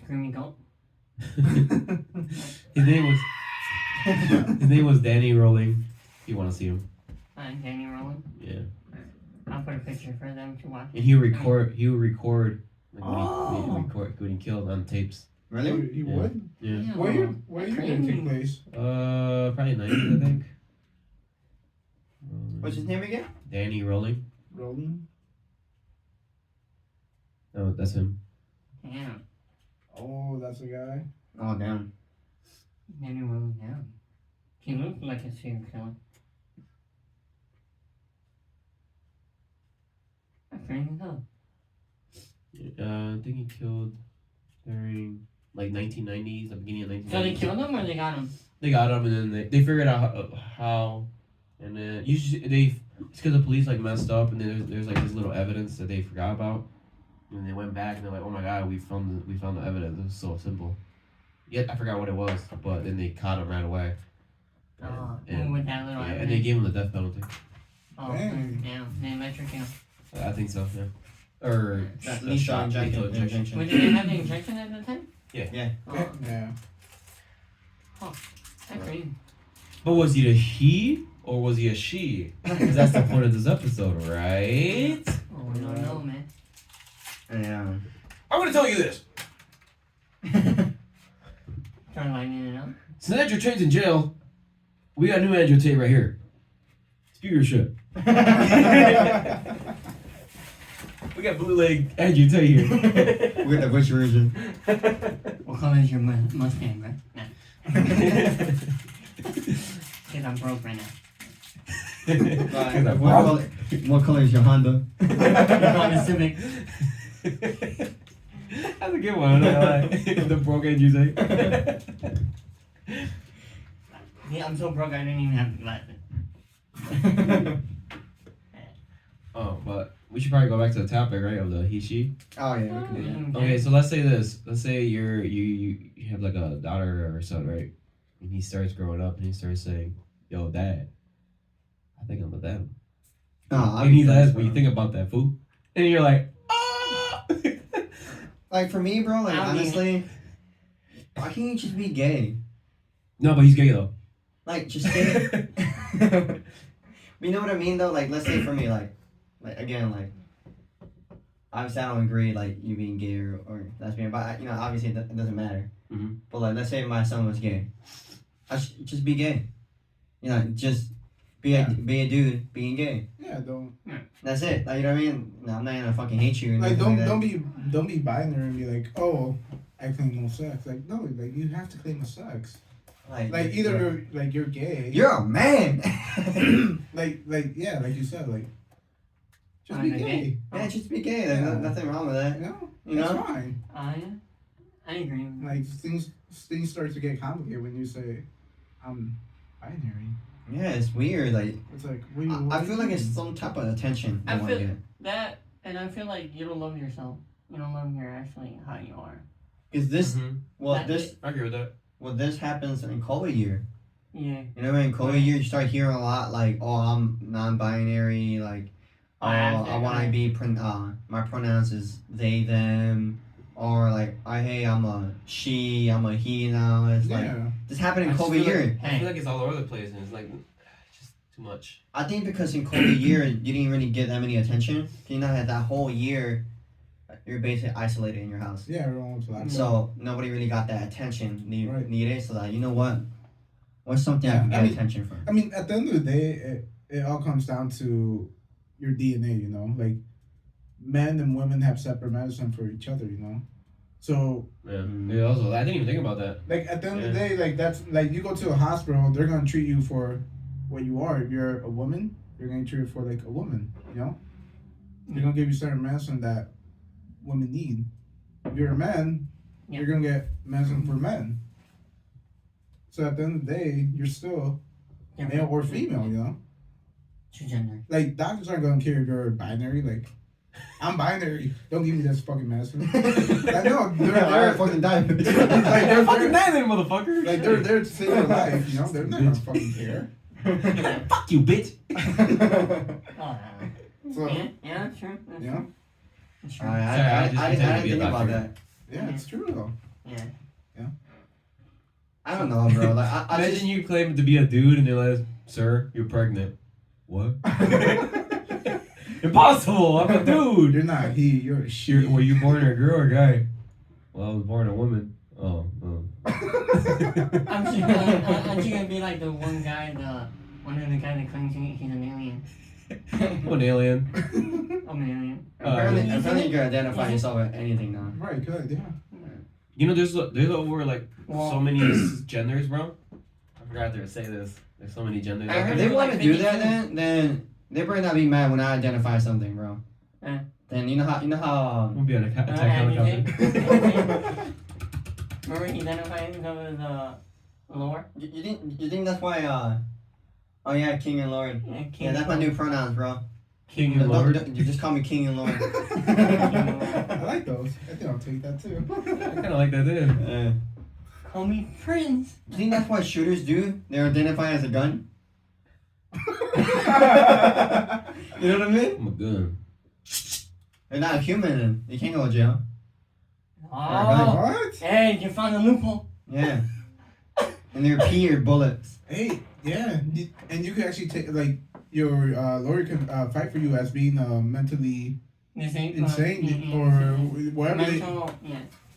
Screaming Goat? His name was Danny Rolling. If you want to see him. Danny Rowland. Yeah. I'll put a picture for them to watch. And he would record like Oh. when he killed on tapes. Really? He Yeah. would? Yeah. Where did it take place? Probably 90s, I think. What's his name again? Danny Rolling. Rolling? No, that's him. Damn. Oh, that's a guy. Oh, damn. Danny Rowland, yeah. He looked like a serial killer. That's crazy though. I think he killed during like 1990s, the beginning of 1990s. So they killed him or they got him? They got him, and then they figured out how, and then it's because the police like messed up, and then there's like this little evidence that they forgot about, and they went back and they're like, oh my god, we found the evidence. It was so simple. Yeah, I forgot what it was, but then they caught him right away. Oh, And- with that little Yeah, evidence. and they gave him the death penalty. Oh, Dang. damn. They electrocuted him. I think so, yeah. Or Lethal shot, lethal injection. Wait, did they have the injection at the time? Yeah. Oh, Yeah. that's crazy. But was he a he or was he a she? Because that's the point of this episode, right? Oh, we don't know, man. Yeah. I'm gonna tell you this. Try lighting it up. Since Andrew Tate's in jail, we got new Andrew Tate right here. Spew your shit. We got bootleg Andrew Tate here. We're the which version? What color is your Mustang, right? Nah. Because I'm broke right now. What color is your Honda? Honda Civic. That's a good one. I'm not gonna lie. The broke Andrew Tate. Yeah, I'm so broke I didn't even have glasses. Oh, but we should probably go back to the topic, right? Of the he she. Oh yeah, we can do that. Okay, so let's say this. Let's say you have like a daughter or son, right? And he starts growing up and he starts saying, "Yo, dad, I think I'm a dad." And he says, "When you think about that fool," and you're like, "Ah!" Like for me, bro, like I mean- honestly, why can't you just be gay? No, but he's gay though. Like just gay. But you know what I mean though? Like let's say for me, like again, like obviously I don't agree like you being gay or lesbian, but you know obviously it doesn't matter. Mhm. But like let's say my son was gay, I should just be gay. You know, just be a dude being gay. Yeah, don't That's it. Like you know what I mean? No, I'm not gonna fucking hate you. Or like nothing don't that. don't be binary and be like, oh, I claim no sex. Like no, like you have to claim a sex. Like either like you're gay. You're a man. like yeah, like you said, like just I'm be a gay. gay. Yeah, just be gay. There's Yeah. nothing wrong with that. No, You that's know? fine. Oh, yeah. I agree. Like things start to get complicated when you say I'm binary. Yeah, it's weird. Like It's like what I do feel you like it's mean? some type of attention. I they wanna feel- get. That, and I feel like you don't love yourself. You don't love your actually how you are. Because this, That- I agree with that. this happens in COVID year. Yeah. You know, in COVID year, you start hearing a lot like, oh, I'm non-binary, like, oh, I want to be, my pronouns is they, them, or like, hey, I'm a she, I'm a he now. It's like, this happened in I just COVID feel year. like, I feel like it's all over the place, and it's like just too much. I think because in COVID year, you didn't really get that many attention. You know, that whole year, you're basically isolated in your house. Yeah, everyone was like. So nobody really got that attention Right. needed. So that, you know what? What's something I can get attention from? I mean, at the end of the day, it all comes down to your DNA, you know? Like, men and women have separate medicine for each other, you know? So, Yeah, also, I didn't even think about that. like, at the end of the day, like, that's, like, you go to a hospital, they're going to treat you for what you are. If you're a woman, you're going to treat you for, like, a woman, you know? They're going to give you certain medicine that women need. If you're a man, you're going to get medicine for men. So at the end of the day, you're still male or female, you know? Two gender. Like, doctors aren't gonna care if you're binary. Like, I'm binary. Don't give me this fucking medicine. I know. They're fucking die. like, they're Fucking that then, motherfucker. like, they're there to save your life, you know? They're not gonna fucking care. Fuck you, bitch. Oh, So, yeah, that's true. That's you know? That's true. I didn't pretend to be a think about doctor. that. Yeah, it's true, though. Yeah. I don't know, bro. Like, I Imagine just, you claim to be a dude and they're like, sir, you're pregnant. What? Impossible! I'm a dude! You're not he, you're a she. Were you born a girl or a guy? Well, I was born a woman. Oh. I'm just gonna be like the one guy, one of the guys that claims he's an alien. I'm an alien. I'm an alien. apparently you can identify yourself as anything now. Right, good, yeah. You know, there's over like Well, so many genders, bro. I forgot to say this. There's so many genders. If they want to do that, then they better not be mad when I identify something, bro. Then you know how I'm gonna be on attack helicopter. Remember he identified himself as Lord? you think that's why oh yeah, King and Lord. Yeah, that's my new pronouns, bro. King and Lord. You just call me King and Lord. I like those. I think I'll take that too. I kind of like that too. Call me Prince. You think that's what shooters do? They identify as a gun. You know what I mean? I'm a gun. They're not a human. Then. They can't go to jail. Oh, What? hey, you found the loophole. Yeah. And they're peer bullets. Hey, yeah. And you can actually take, like, your lawyer can fight for you as being mentally insane or whatever. Mental,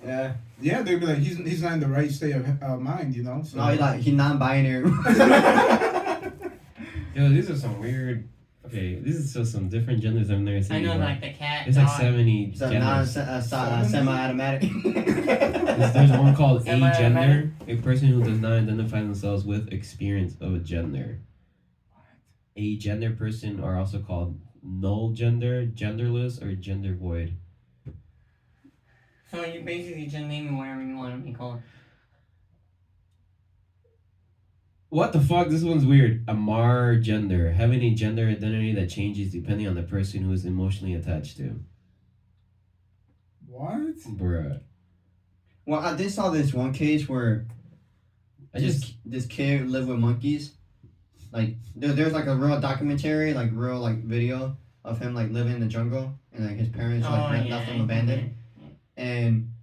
Yeah. Yeah, they'd be like, he's not in the right state of mind, you know? So. No, he's non-binary. Yo, these are some weird. Okay, these are just some different genders I've never seen. I know, before. like the cat. There's like dog. 70 It's a genders. semi-automatic. There's one called Am I a agender, man? a person who does not identify themselves with experience of a gender. A gender person are also called null gender, genderless, or gender void. So you basically just name it whatever you want to be called. What the fuck? This one's weird. Amar gender, having a gender identity that changes depending on the person who is emotionally attached to. What? Bruh. Well, I did saw this one case where this kid lived with monkeys. Like there's like a real documentary, like real like video of him like living in the jungle and like his parents like left him abandoned. And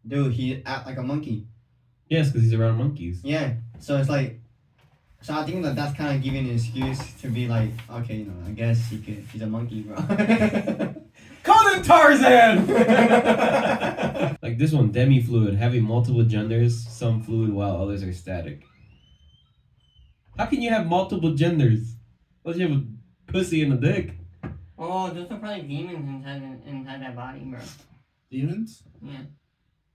dude, he act like a monkey. Yes, because he's around monkeys. Yeah. So it's like, so I think that's kind of giving an excuse to be like, okay, you know, I guess he's a monkey, bro. Call him Tarzan! Like this one, demi-fluid, having multiple genders, some fluid while others are static. How can you have multiple genders? Unless you have a pussy and a dick. Oh, those are probably demons inside that body, bro. Demons? Yeah.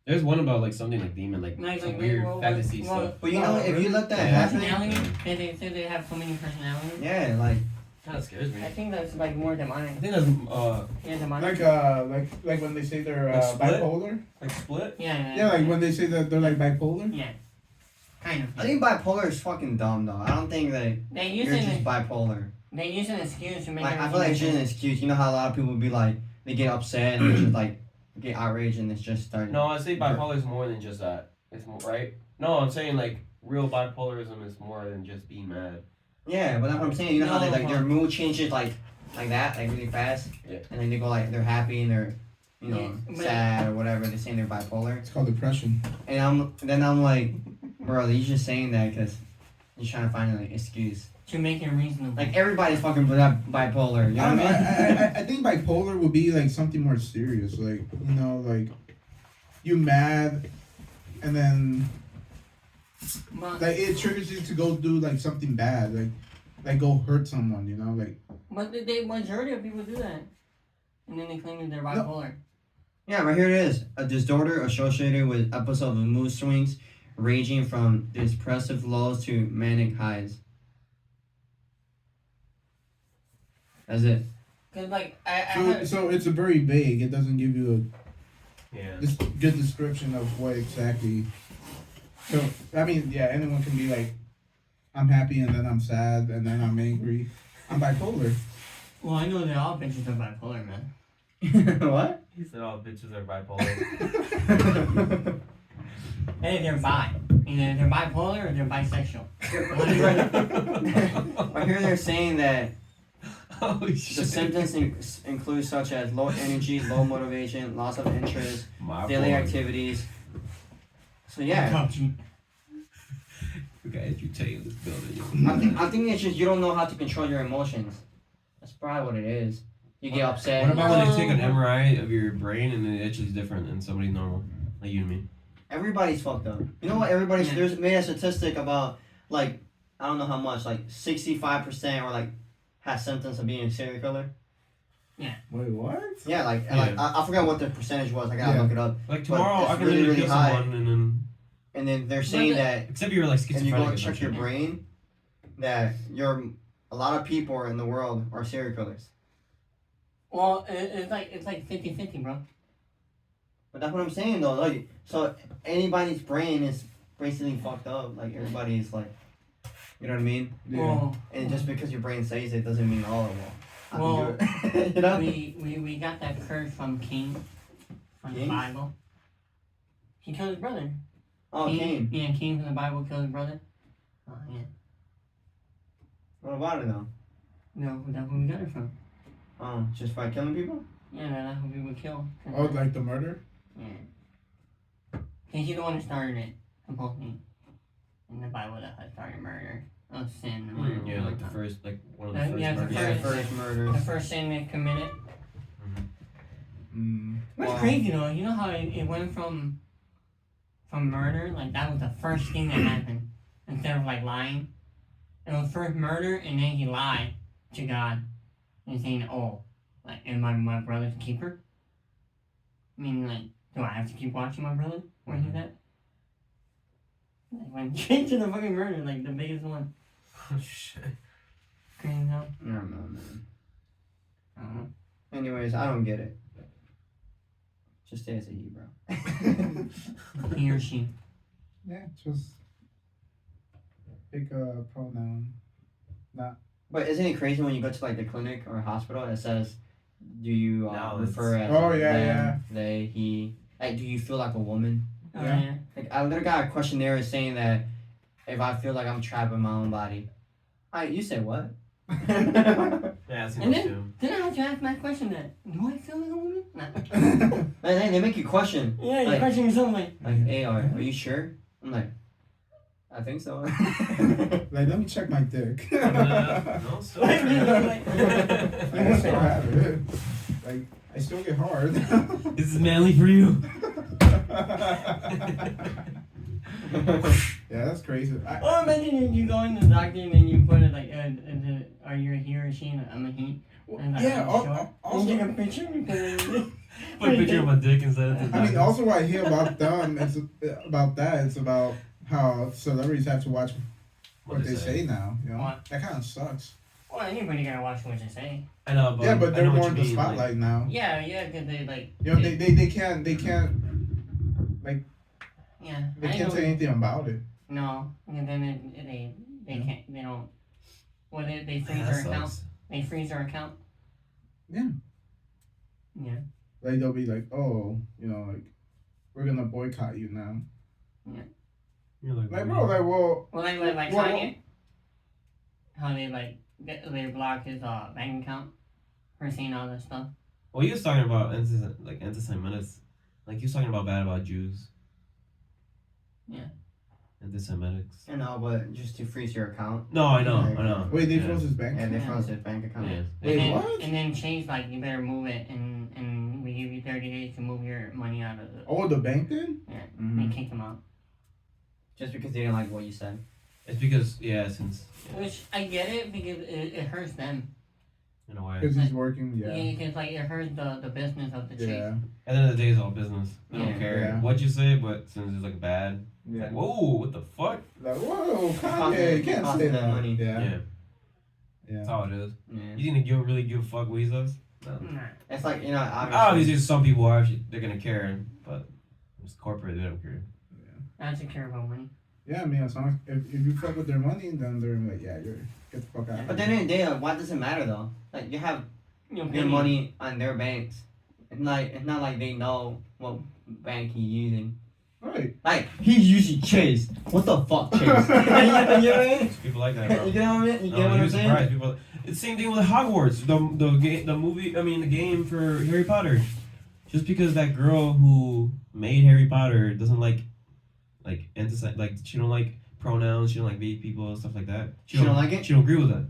There's one about like something like demon, like some weird fantasy stuff. But you know, if you let that Personality? happen, They say they have so many personalities. yeah, like Kind of scares me. I think that's like more I demonic. think that's Yeah, demonic. Like when they say they're Like split? bipolar. like split. Yeah, like when they say that they're like bipolar. Yeah. Kind of. I think bipolar is fucking dumb though. I don't think that They use you're it. just bipolar. They use an excuse to make. Like I feel like it's just an excuse. You know how a lot of people be like they get upset and they're just like get outraged and it's just starting. No, I say bipolar is more than just that. It's more right. No, I'm saying like real bipolarism is more than just being mad. Yeah, but that's what I'm saying. You know how they like their mood changes like that, like really fast. Yeah. And then they go like they're happy and they're, you know, sad or whatever. They're saying they're bipolar. It's called depression. And I'm like, bro, you're just saying that because you're trying to find an excuse. To make it reasonable. Like everybody's fucking bipolar. You know what I mean? I think bipolar would be like something more serious. Like, you know, like you mad, and then like it triggers you to go do like something bad, like go hurt someone. You know, like. But the majority of people do that, and then they claim that they're bipolar. Yeah, right here it is. A disorder associated with episodes of mood swings ranging from depressive lows to manic highs. That's it. Cause like So it's a very vague. It doesn't give you Yeah. a good description of what exactly. So I mean, yeah, anyone can be like, I'm happy and then I'm sad and then I'm angry. I'm bipolar. Well, I know that all bitches are bipolar, man. What? He said all bitches are bipolar. Hey, they're bi. Either they're bipolar or they're bisexual. I hear they're saying that Holy the shit. symptoms include such as low energy, low motivation, loss of interest, My daily boy. activities. So yeah, We got educated in this building. I think it's just you don't know how to control your emotions. That's probably what it is. You get upset. What about when they take an MRI of your brain and it itches different than somebody normal, like you and me? Everybody's fucked up. You know what? There's made a statistic about like I don't know how much, like 65% or like has symptoms of being a serial killer. Wait, what? Yeah, like Yeah. I forgot what the percentage was. I gotta Yeah. look it up. Like tomorrow, it's I can really, literally really kill high. someone and then And then they're saying that except you're like and schizophrenic. you go or check some your shit. brain, that a lot of people in the world are serial killers. Well, it's like 50-50, bro. But that's what I'm saying though. Like, so anybody's brain is basically fucked up. Like everybody's like, you know what I mean? Yeah. Well, And just because your brain says it doesn't mean all of it. I Well, can do it. You know? we got that curse from Cain, from Cain? the Bible. He killed his brother. Oh, Cain. Yeah, Cain from the Bible killed his brother. Oh, yeah. What about it though? No, that's where we got it from. Oh, just by killing people? Yeah, that's who people kill. Oh, like the murder? Yeah. And he's the one who started it, supposedly. In the Bible, that had started murder. Of sin. And murder. Yeah, like the first, like one of the first. Yeah, the murders. Yeah, First- first murders. The first sin they committed. Mm. It's Wow. crazy though. You know how it went from murder, like that was the first thing that happened. Instead of like lying. It was first murder and then he lied to God and saying, oh, like am I my brother's keeper? Meaning like, do I have to keep watching my brother when he's at? Like went straight to the fucking murder, like the biggest one. Oh shit. Crazy how? I don't know, man. I don't know. Anyways, I don't get it. Just stay as a he, bro. He or she. Yeah, just pick a pronoun. But isn't it crazy when you go to like the clinic or hospital and it says, do you No, refer as Oh, yeah, them, they, he? Like, do you feel like a woman? Oh, Yeah. yeah. Like, I literally got a questionnaire saying that if I feel like I'm trapped in my own body. You say what? Yeah, that's And too. then I had to ask my question that, do I feel like a woman? Nah. They make you question. Yeah, you're Like- questioning yourself like, Hey, are you sure? I'm like, I think so. Like, let me check my dick. No, still. Like, Like, I still have it. Like, I still get hard. This is manly for you. Yeah, that's crazy. oh, imagine you go in the doctor and then you put it like, are you a he or a she? And I'm a he. And like, Yeah, are you sure? also, And you take a picture and you put it in. Put a picture of my dick inside of the I mean, also what I hear about them, it's about that. It's about how celebrities have to watch what they say now. You know, What? that kind of sucks. Well, anybody gotta watch what you say. I know, but Yeah, but I they're know what more you in the mean, spotlight now. Yeah, because they like. You know, they can't Yeah. they I can't know. say anything about it. No, and then they Yeah. can't. They don't. Well, they freeze That their account. sucks. They freeze their account. Yeah. Yeah. Like they'll be like, oh, like we're gonna boycott you now. You're like, Like, bro, like, well, Well, like well, Kanye, how they they block his bank account for seeing all this stuff. well, he was talking about anti-Semitic. Like he was talking about bad about Jews. Yeah. Anti-Semitics. You know, but just to freeze your account. No, I know. wait, they Yeah. froze his bank? And they Yeah. froze his bank account. Yeah. Wait, and then, what? And then change like you better move it, and we give you 30 days to move your money out of the. Oh, the bank did? Yeah. Mhm. They kicked him out. Just because they didn't like what you said. It's because since Which I get it because it hurts them. in a way. Because he's working, Yeah, because like it hurts the business of the chick. Yeah. At the end of the day, it's all business. They Yeah. don't care Yeah. what you say, but since it's like bad, Yeah. like whoa, what the fuck? Like, whoa, Kanye, you can't Cost say them that. money. Yeah. Yeah, Yeah. that's all it is. Yeah. You think you really give a fuck what he says? No. Nah. It's like, you know, Obviously, some people are they're gonna care, but it's corporate, they don't care. I don't care about money. Yeah, I mean, as long as if you fuck with their money, then they're like, yeah, get the fuck out. But then in the day, why does it matter though? Like you have You know, your money on their banks. It's not like they know what bank he's using. Right. Like he's using Chase. What the fuck, Chase? You know what I mean? People like that, bro. You know what I mean? You No, get what you're I'm saying? surprised. People, it's the same thing with Hogwarts, the movie. I mean, the game for Harry Potter. Just because that girl who made Harry Potter doesn't like she don't like pronouns, she don't like gay people and stuff like that. She don't like it? She don't agree with that.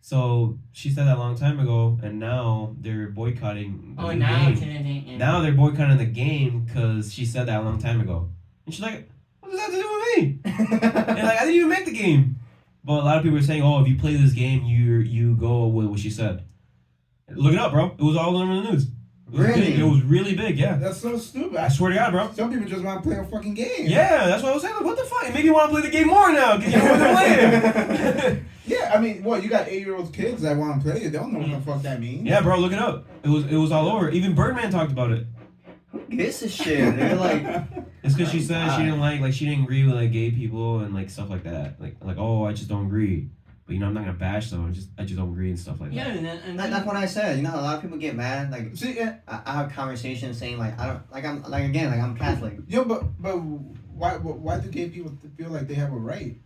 So she said that a long time ago, and now they're boycotting the Oh, new now game. to the thing. Yeah. Now they're boycotting the game because she said that a long time ago. And she's like, what does that have to do with me? And like, I didn't even make the game. But a lot of people are saying, oh, if you play this game, you go with what she said. Look it up, bro. It was all over the news. It was Really? big. It was really big, yeah. That's so stupid. I swear to God, bro. Some people just want to play a fucking game. Yeah, that's what I was saying. Like, what the fuck? It made me want to play the game more now because you know what they're playing. Yeah, I mean, what, you got 8-year-old kids that want to play it. They don't know what the fuck that means. Yeah, bro, look it up. It was all over. Even Birdman talked about it. This is shit. They're like, It's because she said she didn't like she didn't agree with like gay people and like stuff like that. Like oh, I just don't agree. But you know, I'm not gonna bash them. I just don't agree and stuff like Yeah, that. and that's what I said. You know, how a lot of people get mad. Like, See, yeah, I have conversations saying like, I don't like I'm Catholic. yo, but why do gay people feel like they have a right?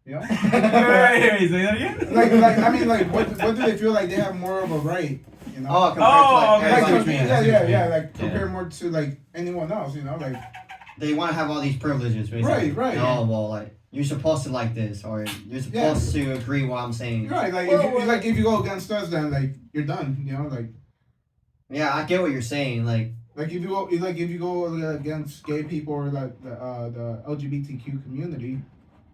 You know? Hey, say that again. like I mean, like what do they feel like they have more of a right? You know? Oh, compared Oh, to okay. like, Like, what you mean, I see what you yeah, mean. like compare more to like anyone else, you know, like they want to have all these privileges, basically. Right. Oh well, like you're supposed to like this, or you're supposed to agree with what I'm saying. right, like if you go against us, then like you're done, you know, like Yeah, I get what you're saying. Like, if you go against gay people or like the LGBTQ community,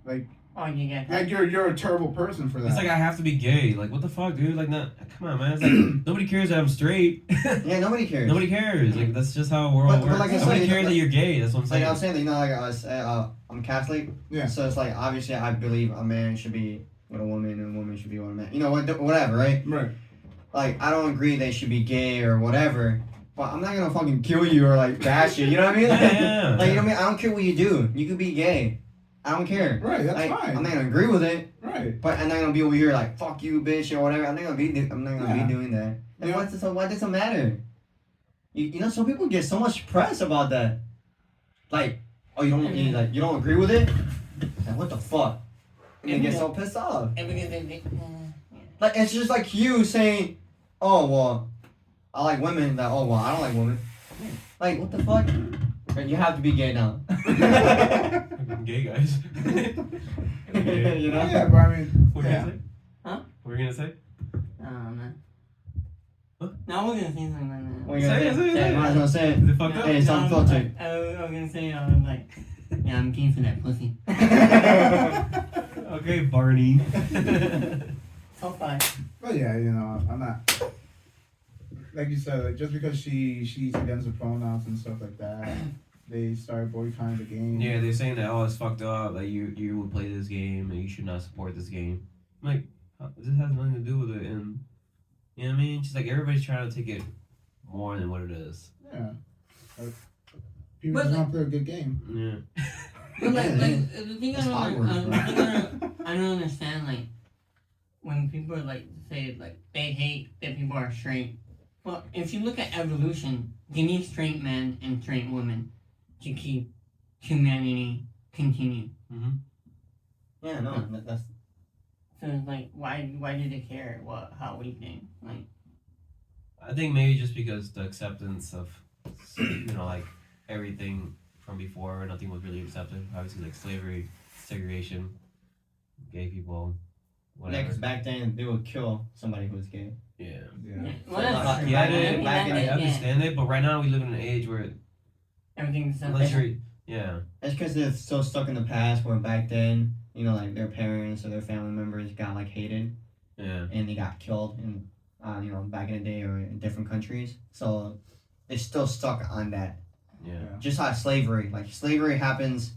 like oh, you get that. like you're a terrible person for that. It's like I have to be gay. Like what the fuck, dude? Like not. Come on, man. It's like nobody cares that I'm straight. yeah, nobody cares. Nobody cares. Like that's just how the world But works. like I said, Nobody you know, cares that you're gay. That's what I'm Like saying. I'm saying, you know, like I was, I'm Catholic. Yeah. So it's like obviously I believe a man should be with a woman and a woman should be with a man. You know whatever, right? Right. Like I don't agree they should be gay or whatever. But I'm not gonna fucking kill you or like bash you. You know what I mean? Like, Yeah. like you know what I mean? I don't care what you do. You could be gay. I don't care. Right, that's like, fine. I'm not gonna agree with it, Right. but I'm not gonna be over here like fuck you, bitch, or whatever. I'm not gonna be Yeah. be doing that. And Yeah. why does it matter? You know, some people get so much press about that. Like, oh, you don't agree with it? Like, what the fuck? And they get so pissed off. And because they Like, it's just like you saying, oh well, I like women. That oh well, I don't like women. Like, what the fuck? And you have to be gay now. Gay guys. You know? Yeah, but I mean, What were you yeah. gonna say? Huh? What were you gonna say? man. What? No, we're gonna say something like that. What you gonna Say it, say? say it, Yeah, say it. might as well say Is it fucked up? Hey, it's unfiltered. I was gonna say, like, yeah, I'm keen for that pussy. Okay, Barney. So far. But yeah, you know, I'm not like you said, like just because she's against the pronouns and stuff like that, they start boycotting the game. Yeah, they're saying that it's fucked up. Like you would play this game and you should not support this game. I'm like, this has nothing to do with it, and you know what I mean. Just like everybody's trying to take it more than what it is. Yeah. Like, people But just like- want to play a good game. Yeah. But like, Yeah, the thing It's awkward, I don't understand, like, when people like say like they hate that people are straight, Well, if you look at evolution, you need straight men and straight women to keep humanity continue. Yeah, no, that's So it's like, why do they care how we think? Like, I think maybe just because the acceptance of, like everything from before, nothing was really accepted. Obviously, like slavery, segregation, gay people, yeah, whatever. because back then they would kill somebody who was gay. Yeah. Yeah. well, that's true. Yeah, I mean, back in I yeah, understand it, but right now we live in an age where everything's unless you're, yeah, That's because they're so stuck in the past where back then, like their parents or their family members got like hated yeah, and they got killed in, back in the day or in different countries. So they're still stuck on that. yeah. Just like slavery happens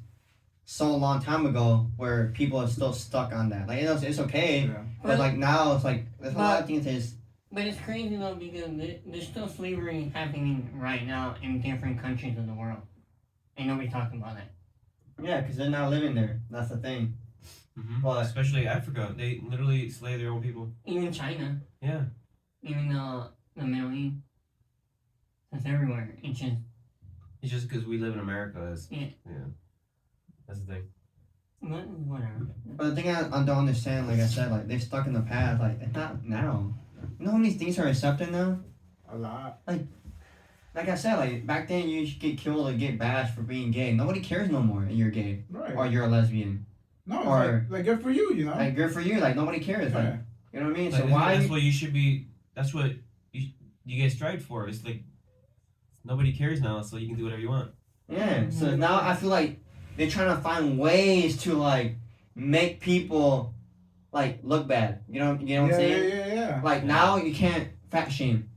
so long time ago where people are still stuck on that. Like it's okay, Yeah. but like now it's like there's a lot of things that's But it's crazy though because there's still slavery happening right now in different countries of the world, and nobody's talking about it. yeah, because they're not living there. That's the thing. Well, especially Africa, they literally slay their own people. Even China, Yeah. even the Middle East, it's everywhere. It's just because we live in America. Yeah. That's the thing. Whatever. But the thing I don't understand, like I said, like they're stuck in the past. Like it's not now. You know how many things are accepted now? A lot. Like I said, like back then you should get killed or get bashed for being gay. Nobody cares no more. And you're gay Right. or you're a lesbian. No, it's or- like good for you, you know. Like good for you. Like nobody cares. Yeah. Like you know what I mean. Like, So why? That's what you should be. That's what you get strived for. It's like nobody cares now, so you can do whatever you want. Yeah. So now I feel like they're trying to find ways to like make people like look bad. You know what I'm saying? Yeah. Like now you can't fat shame.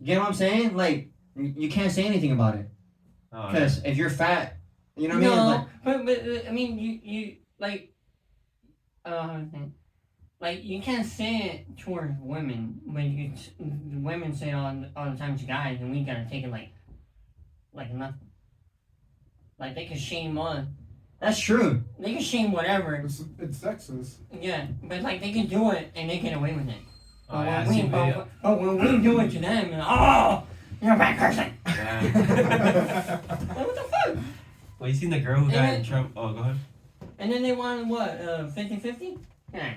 You get what I'm saying? Like you can't say anything about it Oh, yeah. because if you're fat, you know what I mean? No, Like, but I mean you like like you can't say it towards women, but the women say it all the time to guys, and we gotta take it like nothing. Like they can shame us. that's true. They can shame whatever. It's sexist. Yeah, but like they can do it and they get away with it. Oh, yeah, I see video. But when we do it to them, and oh, you're a bad person. Yeah. Like, what the fuck? Well, you seen the girl who got in trouble? Oh, go ahead. And then they want what? 50-50? Yeah.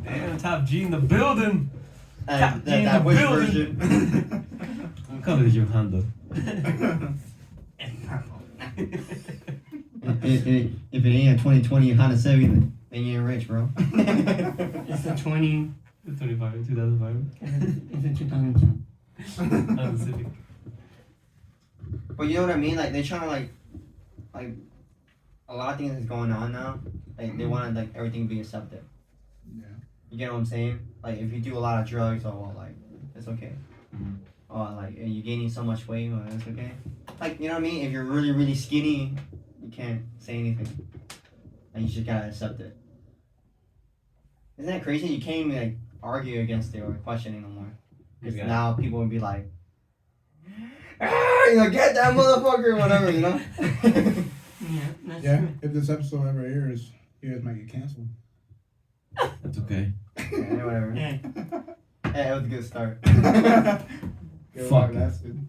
Damn, top G in the building. And in that the which building. version? What color is your Honda? It's purple. if it ain't a 2020 Honda Civic, then you ain't rich, bro. It's a 20. 25, 2005. It's a 2002. Honda Civic. But you know what I mean? Like they're trying to like a lot of things is going on now. Like they want like everything to be accepted. Yeah. You get what I'm saying? Like if you do a lot of drugs, or well, like it's okay. Mhm. Or like you're gaining so much weight, or it's okay. Like you know what I mean? If you're really really skinny, you can't say anything. And you just gotta accept it. Isn't that crazy? You can't even like argue against it or question it no more. Because Yeah. now people would be like, get that motherfucker or whatever, you know? Yeah, that's Yeah. true. If this episode ever airs, you guys might get canceled. That's okay. Yeah, whatever. Yeah. Yeah, it was a good start. Get Fuck what it. lasted.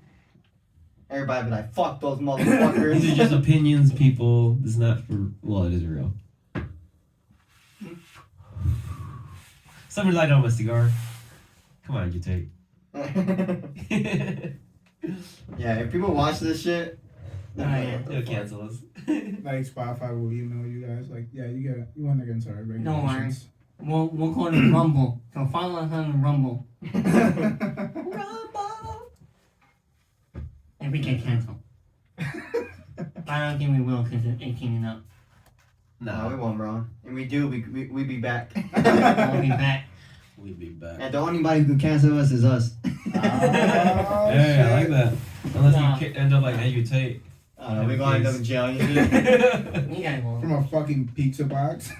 Everybody be like, fuck those These are motherfuckers. just opinions, people. This is not for. Well, it is real. Somebody light on my cigar. Come on, you take. Yeah, if people watch this shit, Oh, yeah. They'll cancel us. Like Spotify will email you guys like, yeah, you went against our regulations. We'll call it Rumble. So follow us on the Rumble. And we get canceled. But I don't think we will because it's 18 and up. No, we won't, bro. And we do, we be back. We'll be back. We'll be back. And the only body who can cancel us is us. Oh, Hey, I like that. Unless Nah. you end up like Andrew Tate. I don't know, we're going to end up in jail. You know? You guys won't. From a fucking pizza box.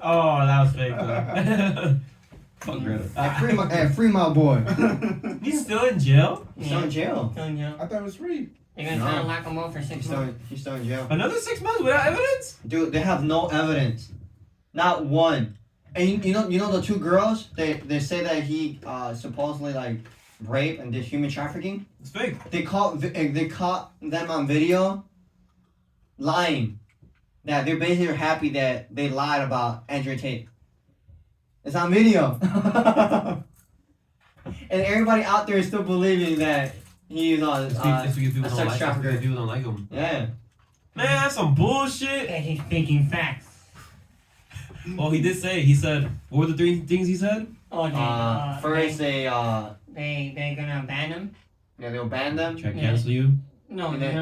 Oh, that was fake. Though. Fuck Greta. Hey, free my boy. He's still in jail? He's still in jail. Still in jail. I thought it was free. They're gonna try to lock him up for 6 months. He's still in jail. Another 6 months without evidence? Dude, they have no evidence. Not one. And you know the two girls. They say that he supposedly like rape and did human trafficking. It's fake. They caught them on video lying. That they're basically happy that they lied about Andrew Tate. It's on video. And everybody out there is still believing that he's on It's because people a don't sex like him. trafficker. People don't like him. Yeah. Man, that's some bullshit. And he's speaking facts. Well, he did say. He said. What were the three things he said? Oh, First they're gonna ban him. they'll ban them. Try to cancel you. No. And then-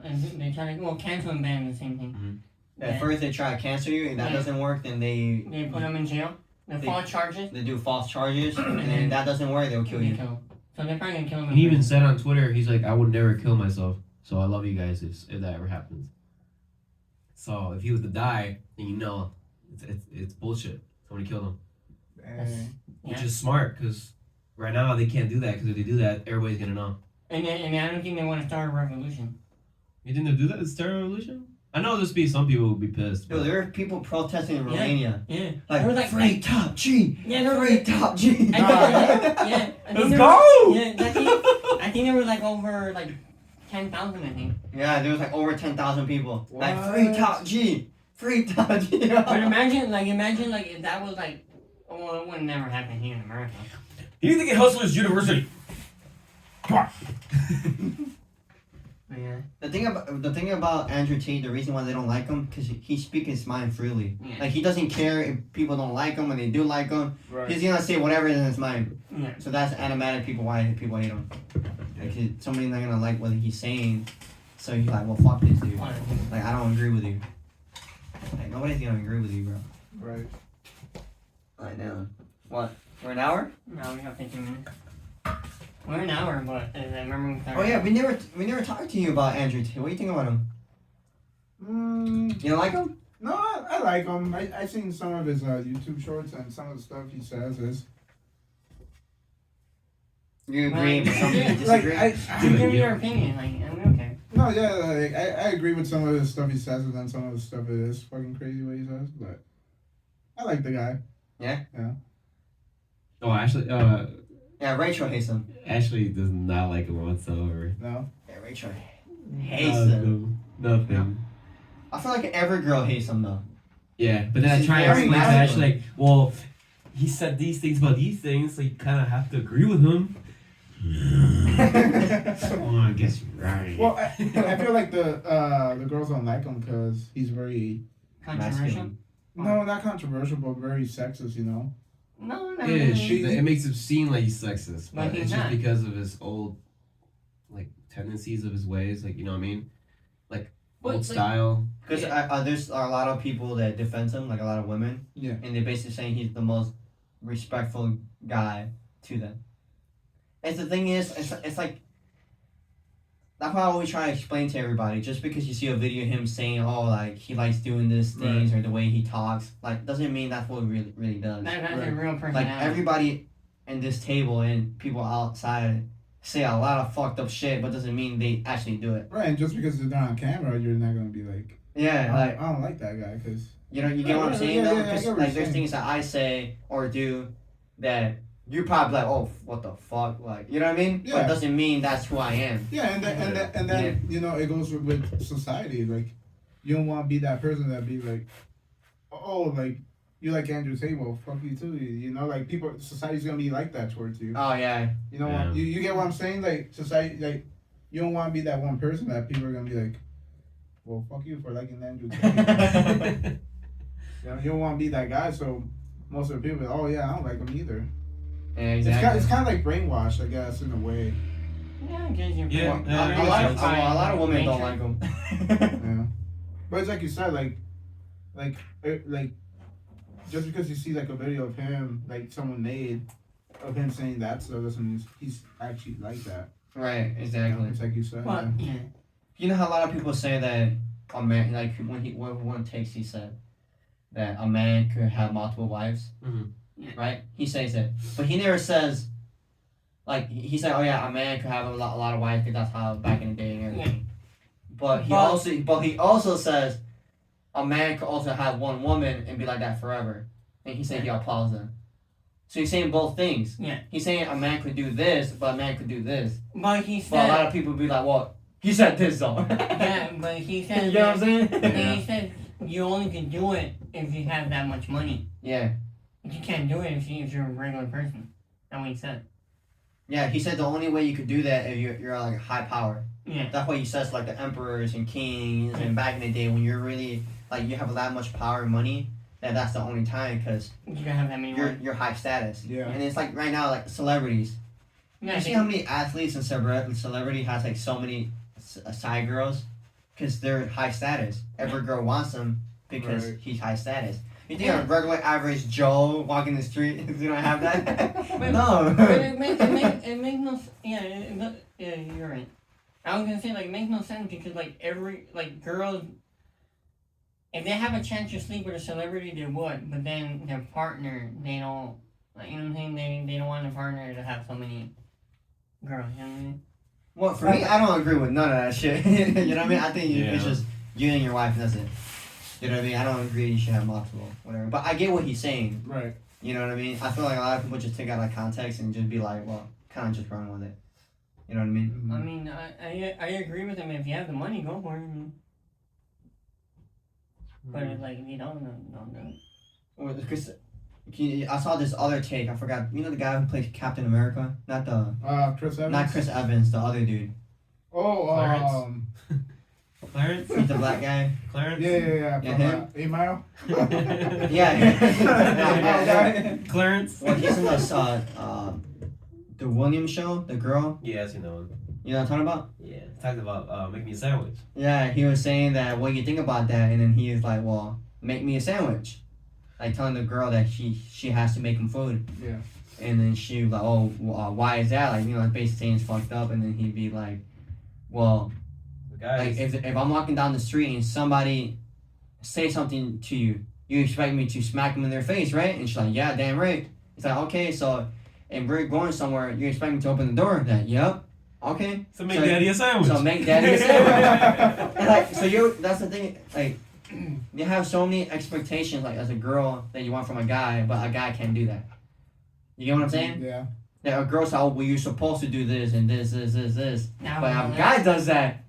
And they try to cancel and ban the same thing. At first they try to cancel you, and that doesn't work. Then they put him in jail. The false charges. They do false charges, and then that doesn't work. They'll kill They you. kill him. So they're probably gonna kill him. He even said on Twitter, he's like, I would never kill myself. So I love you guys if that ever happens. So if he was to die, then you know, it's bullshit. Somebody killed him, which is smart because right now they can't do that because if they do that, everybody's gonna know. And I don't think they want to start a revolution. You think they'll do that? It's terror revolution. I know there's be some people will be pissed. Yo, there are people protesting in Romania. Yeah. Like, There was like free top G. Yeah, there was Free top G. I think, yeah. I think Let's there go! was- Yeah, I think there were like over like 10,000. I think. Yeah, there was like over 10,000 people. Like What? free top G. Free top G. But imagine if that was like, well, it would never happen here in America. You need to get Hustlers University. Come on. Yeah. The thing about Andrew Tate, the reason why they don't like him, because he speaks his mind freely. Yeah. Like he doesn't care if people don't like him, when they do like him. Right. He's gonna say whatever is in his mind. Yeah. So that's animatic people why people hate him. Like somebody's not gonna like what he's saying, so he's like, well, fuck this dude. Like I don't agree with you. Like nobody's gonna agree with you, bro. Right. I know. What? For an hour? No, we got 15 minutes. We're an hour, but I remember we started. Oh yeah, we never talked to you about Andrew Tate. What do you think about him? You don't like him? No, I like him. I seen some of his YouTube shorts and some of the stuff he says is You agree with something you like disagree? Just give me your opinion. Like, I mean, okay. no, yeah, like I agree with some of the stuff he says and then some of the stuff it is fucking crazy what he says, but I like the guy. Oh, actually, Yeah, Rachel hates him. Ashley does not like him whatsoever. No. Yeah, Rachel hates him. Nothing. I feel like every girl hates him though. Yeah, but then I She's try to very explain to masculine. Ashley, like, well, he said these things about these things, so you kind of have to agree with him. Oh, I guess you're right. Well, I feel like the girls don't like him because he's very Controversial? no, not controversial, but very sexist. You know. No, no. Yeah, no. it makes him seem like he's sexist, But but he's it's just not. because of his old, like, tendencies of his ways, like, you know what I mean? Like, But, old like- style. Because there's a lot of people that defend him, like a lot of women. Yeah. And they're basically saying he's the most respectful guy to them. And the thing is, it's like, that's why I always try to explain to everybody. Just because you see a video of him saying, oh, like, he likes doing this things or the way he talks, like, doesn't mean that's what he really does. That's a Right. real personality. Like, everybody in this table and people outside say a lot of fucked up shit, but doesn't mean they actually do it. Right, and just because they're not on camera, you're not gonna be like, Yeah, like, I don't like that guy because you know, you get what I'm saying, Yeah, though? yeah, I 'Cause, get what like, you're there's saying. things that I say or do that you're probably like, oh, what the fuck? Like, you know what I mean? But Yeah. it doesn't mean that's who I am. yeah, and then you know it goes with society. Like, you don't want to be that person that be like, oh, like you like Andrew Tate, well, fuck you too. You know, like people, society's gonna be like that towards you. Oh, yeah. You know, Yeah. you get what I'm saying? Like society, like you don't want to be that one person that people are gonna be like, well, fuck you for liking Andrew Tate. You know, you don't want to be that guy. So most of the people, oh yeah, I don't like him either. Yeah, It's exactly. kind of like brainwashed, I guess, in a way. Yeah, I guess you're Yeah, right. yeah, a lot of Fine. a lot of women don't Nature. like him. Yeah, but it's like you said, like just because you see like a video of him, like someone made of him saying that stuff doesn't mean he's actually like that. Right, exactly. It's like you said. But, yeah. yeah. You know how a lot of people say that a man, like when one takes, he said that a man could have multiple wives, Mhm. right? He says it, but he never says, like he said, oh yeah, a man could have a lot of wives because that's how back in the day and everything. But he also says a man could also have one woman and be like that forever. and he said he applauds them. So he's saying both things. Yeah. He's saying a man could do this, but a man could do this. But he But a lot said, of people be like, well, he said this though. yeah, but he said, You know what I'm saying? and he said you only can do it if you have that much money. Yeah. You can't do it if you're a regular person. That's what he said. Yeah, he said the only way you could do that if you're like high power. Yeah. That's why he says like the emperors and kings and back in the day when you're really like you have that much power and money that's the only time because You can have that many you're high status. Yeah. And it's like right now like celebrities. Yeah, You see how many athletes and celebrity has like so many side girls because they're high status. Every girl wants them because Right. he's high status. You think a regular average Joe walking the street is gonna have that? But- No. But it makes no yeah, you're right. I was gonna say like it makes no sense because like every like girls, if they have a chance to sleep with a celebrity, they would. But then their partner, they don't. Like you know what I'm saying? They don't want their partner to have so many girls. You know what I mean? Well, for me, I don't agree with none of that shit. You know what I mean? I think Yeah. it's just you and your wife, and that's it. You know what I mean? I don't agree you should have multiple, whatever. But I get what he's saying. Right. You know what I mean? I feel like a lot of people just take out of context and just be like, well, kind of just run with it. You know what I mean? I mean, I agree with him. If you have the money, go for it. But it's like if you don't do it. Well, because I saw this other take. I forgot. You know the guy who plays Captain America? Not Chris Evans. not Chris Evans. The other dude. Oh, Clarence? Clarence? He's the black guy. Clarence? yeah. Yeah, From, him? 8 Mile. Yeah. Clarence? Well, he's in this the Williams show. The girl. Yeah, I seen that one. You know what I'm talking about? Yeah. Talked about make me a sandwich. Yeah, he was saying that what do you think about that, and then he was like, well, make me a sandwich. Like telling the girl that she has to make him food. Yeah. And then she was like, oh, why is that? Like, you know, like basically saying it's fucked up. And then he'd be like, well, The guys. like if I'm walking down the street and somebody say something to you, you expect me to smack them in their face, right? And she's like, yeah, damn right. It's like, okay, so if we're going somewhere, you expect me to open the door? That, yep. Okay. So make daddy a sandwich. So make daddy a sandwich. And like, so that's the thing, like, you have so many expectations, like, as a girl that you want from a guy, but a guy can't do that. You get what I'm saying? Yeah. That a girl's like, oh, well, you're supposed to do this and this. Now, But if a guy does that,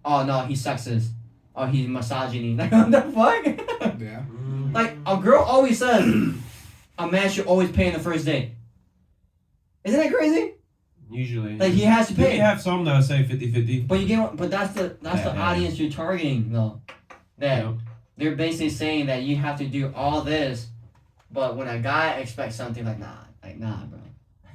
oh, no, he's sexist. Oh, he's misogyny. Like, what the fuck? Yeah. Like, a girl always says a man should always pay in the first date. Isn't that crazy? Usually. Like, he has to You pay. have some that say 50-50. But you get what? But that's the Yeah. audience you're targeting, though. That Yeah. they're basically saying that you have to do all this, but when a guy expects something like nah, bro.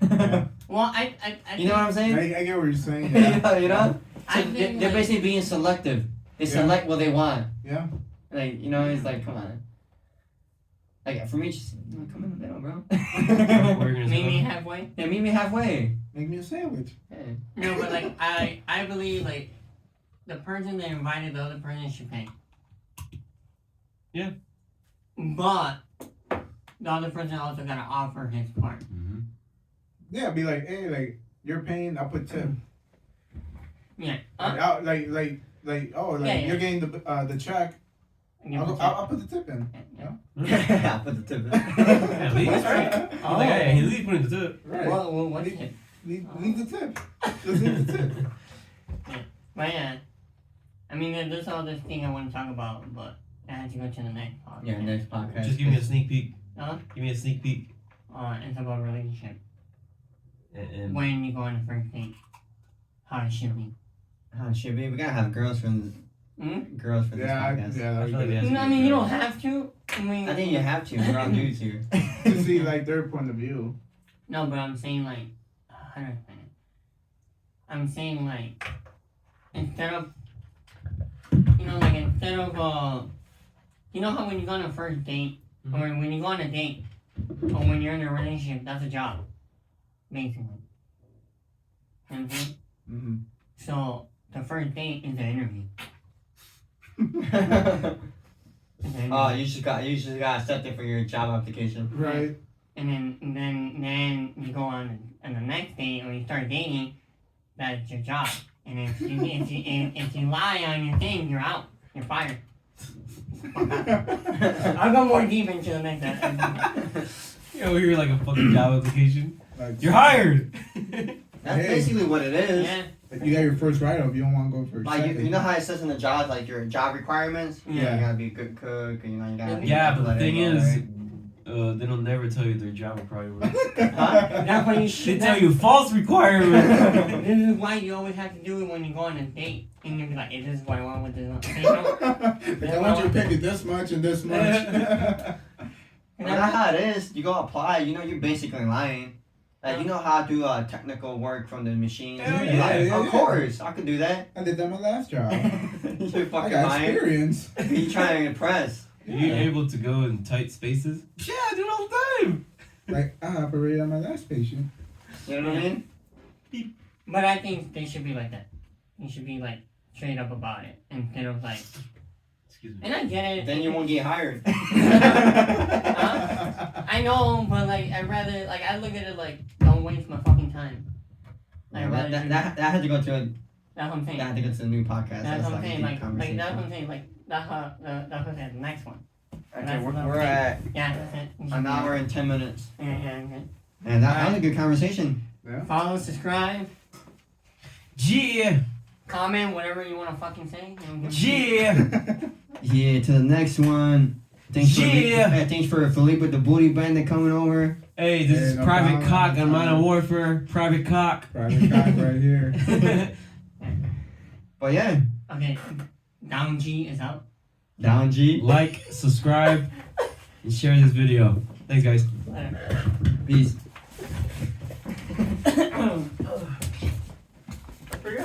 Yeah. well, I You know what I'm saying? I get what you're saying. Yeah. you know? I So think, they're like- basically being selective. They Yeah. select what they want. Yeah. Like, you know, it's like, come on. Like, for me, just come in the middle, bro. What you're gonna meet me say? halfway. Yeah, meet me halfway. Make me a sandwich. Yeah. No, but like I believe like the person that invited the other person should pay. Yeah. But the other person also gotta offer his part. Mhm. Yeah. Be like, hey, like you're paying. I'll put tip. Yeah. Like, oh, like Yeah, yeah. you're getting the check. Give I'll, him a I'll put the tip in. Yeah, put the tip in. At least, right? Oh. Like, hey, he's leaving putting the tip. Right. Well, what's it? Leave the tip. Just leave the tip. But yeah, I mean, there's all this thing I want to talk about, but I have to go to the next podcast. Yeah, next podcast. Just give me a sneak peek. Huh? Give me a sneak peek. It's about relationship. And When you go on a first date, how it should be. Oh, shit, babe. We gotta have girls from girls for this Yeah. podcast. Yeah. I feel like Like, that's I mean, you don't have to. I mean, I think you have to. We're all dudes here. to see like their point of view. No, but I'm saying like, how do I say it? I'm saying like, instead of, you know, like instead of, you know how when you go on a first date, or when you go on a date, or when you're in a relationship, that's a job, basically. You know what I'm saying? Mm-hmm. So the first date is the interview. It's the Oh, interview. you just got accepted for your job application. Right. And then you go on the next date or you start dating, that's your job. And if you lie on your thing, you're out. You're fired. I'll go more deep into the next episode. Over here like a fucking job application. Like, You're hired. That's Hey. basically what it is. Yeah. Like, you got your first write-up. You don't want to go for a Like second. you know how it says in the job, like your job requirements. Yeah. You gotta be a good cook. You know, you gotta. Be Yeah, but the athletic, thing is, right? they don't never tell you their job requirements. That's why you They should. tell you false requirements. This is why you always have to do it when you go on a date. And you'll be like, is this what I want with this one? You know? If I want you to pay me this much and this much. Well, that's how it is. You go apply. You know, you're basically lying. Like you know how to do technical work from the machine. Hell You're yeah, like, yeah, of yeah. course, I could do that. I did that my last job. You're I fucking got lying. experience. You trying to impress. Are you able to go in tight spaces? Yeah, I do it all the time. Like, I operated on my last patient. You know what I mean? But I think they should be like that. You should be like straight up about it instead of like. Excuse me. And I get it. Then you won't get hired. I know, but like I'd rather like I look at it like don't waste my fucking time. Like, I'd rather do- that had to go to a That's what I'm saying. that had to go to a new podcast. That's what I'm like a saying. deep Like conversation. that's what I'm saying. Like that's what the next one. Okay, that's what I'm we're saying. at Yeah, that's it. an hour and 10 minutes, Yeah. and that was a good conversation. Follow, subscribe, Yeah, comment, whatever you want to fucking say. yeah. Yeah, to the next one. Thanks Yeah. for thanks for Philippe with the booty bandit coming over. Hey, this Hey, is no Private problem, Cock no on Modern problem. Warfare. Private Cock. Private cock right here. But yeah, Okay, Down G is out. down G. Like, subscribe, and share this video. Thanks, guys. Peace. Later.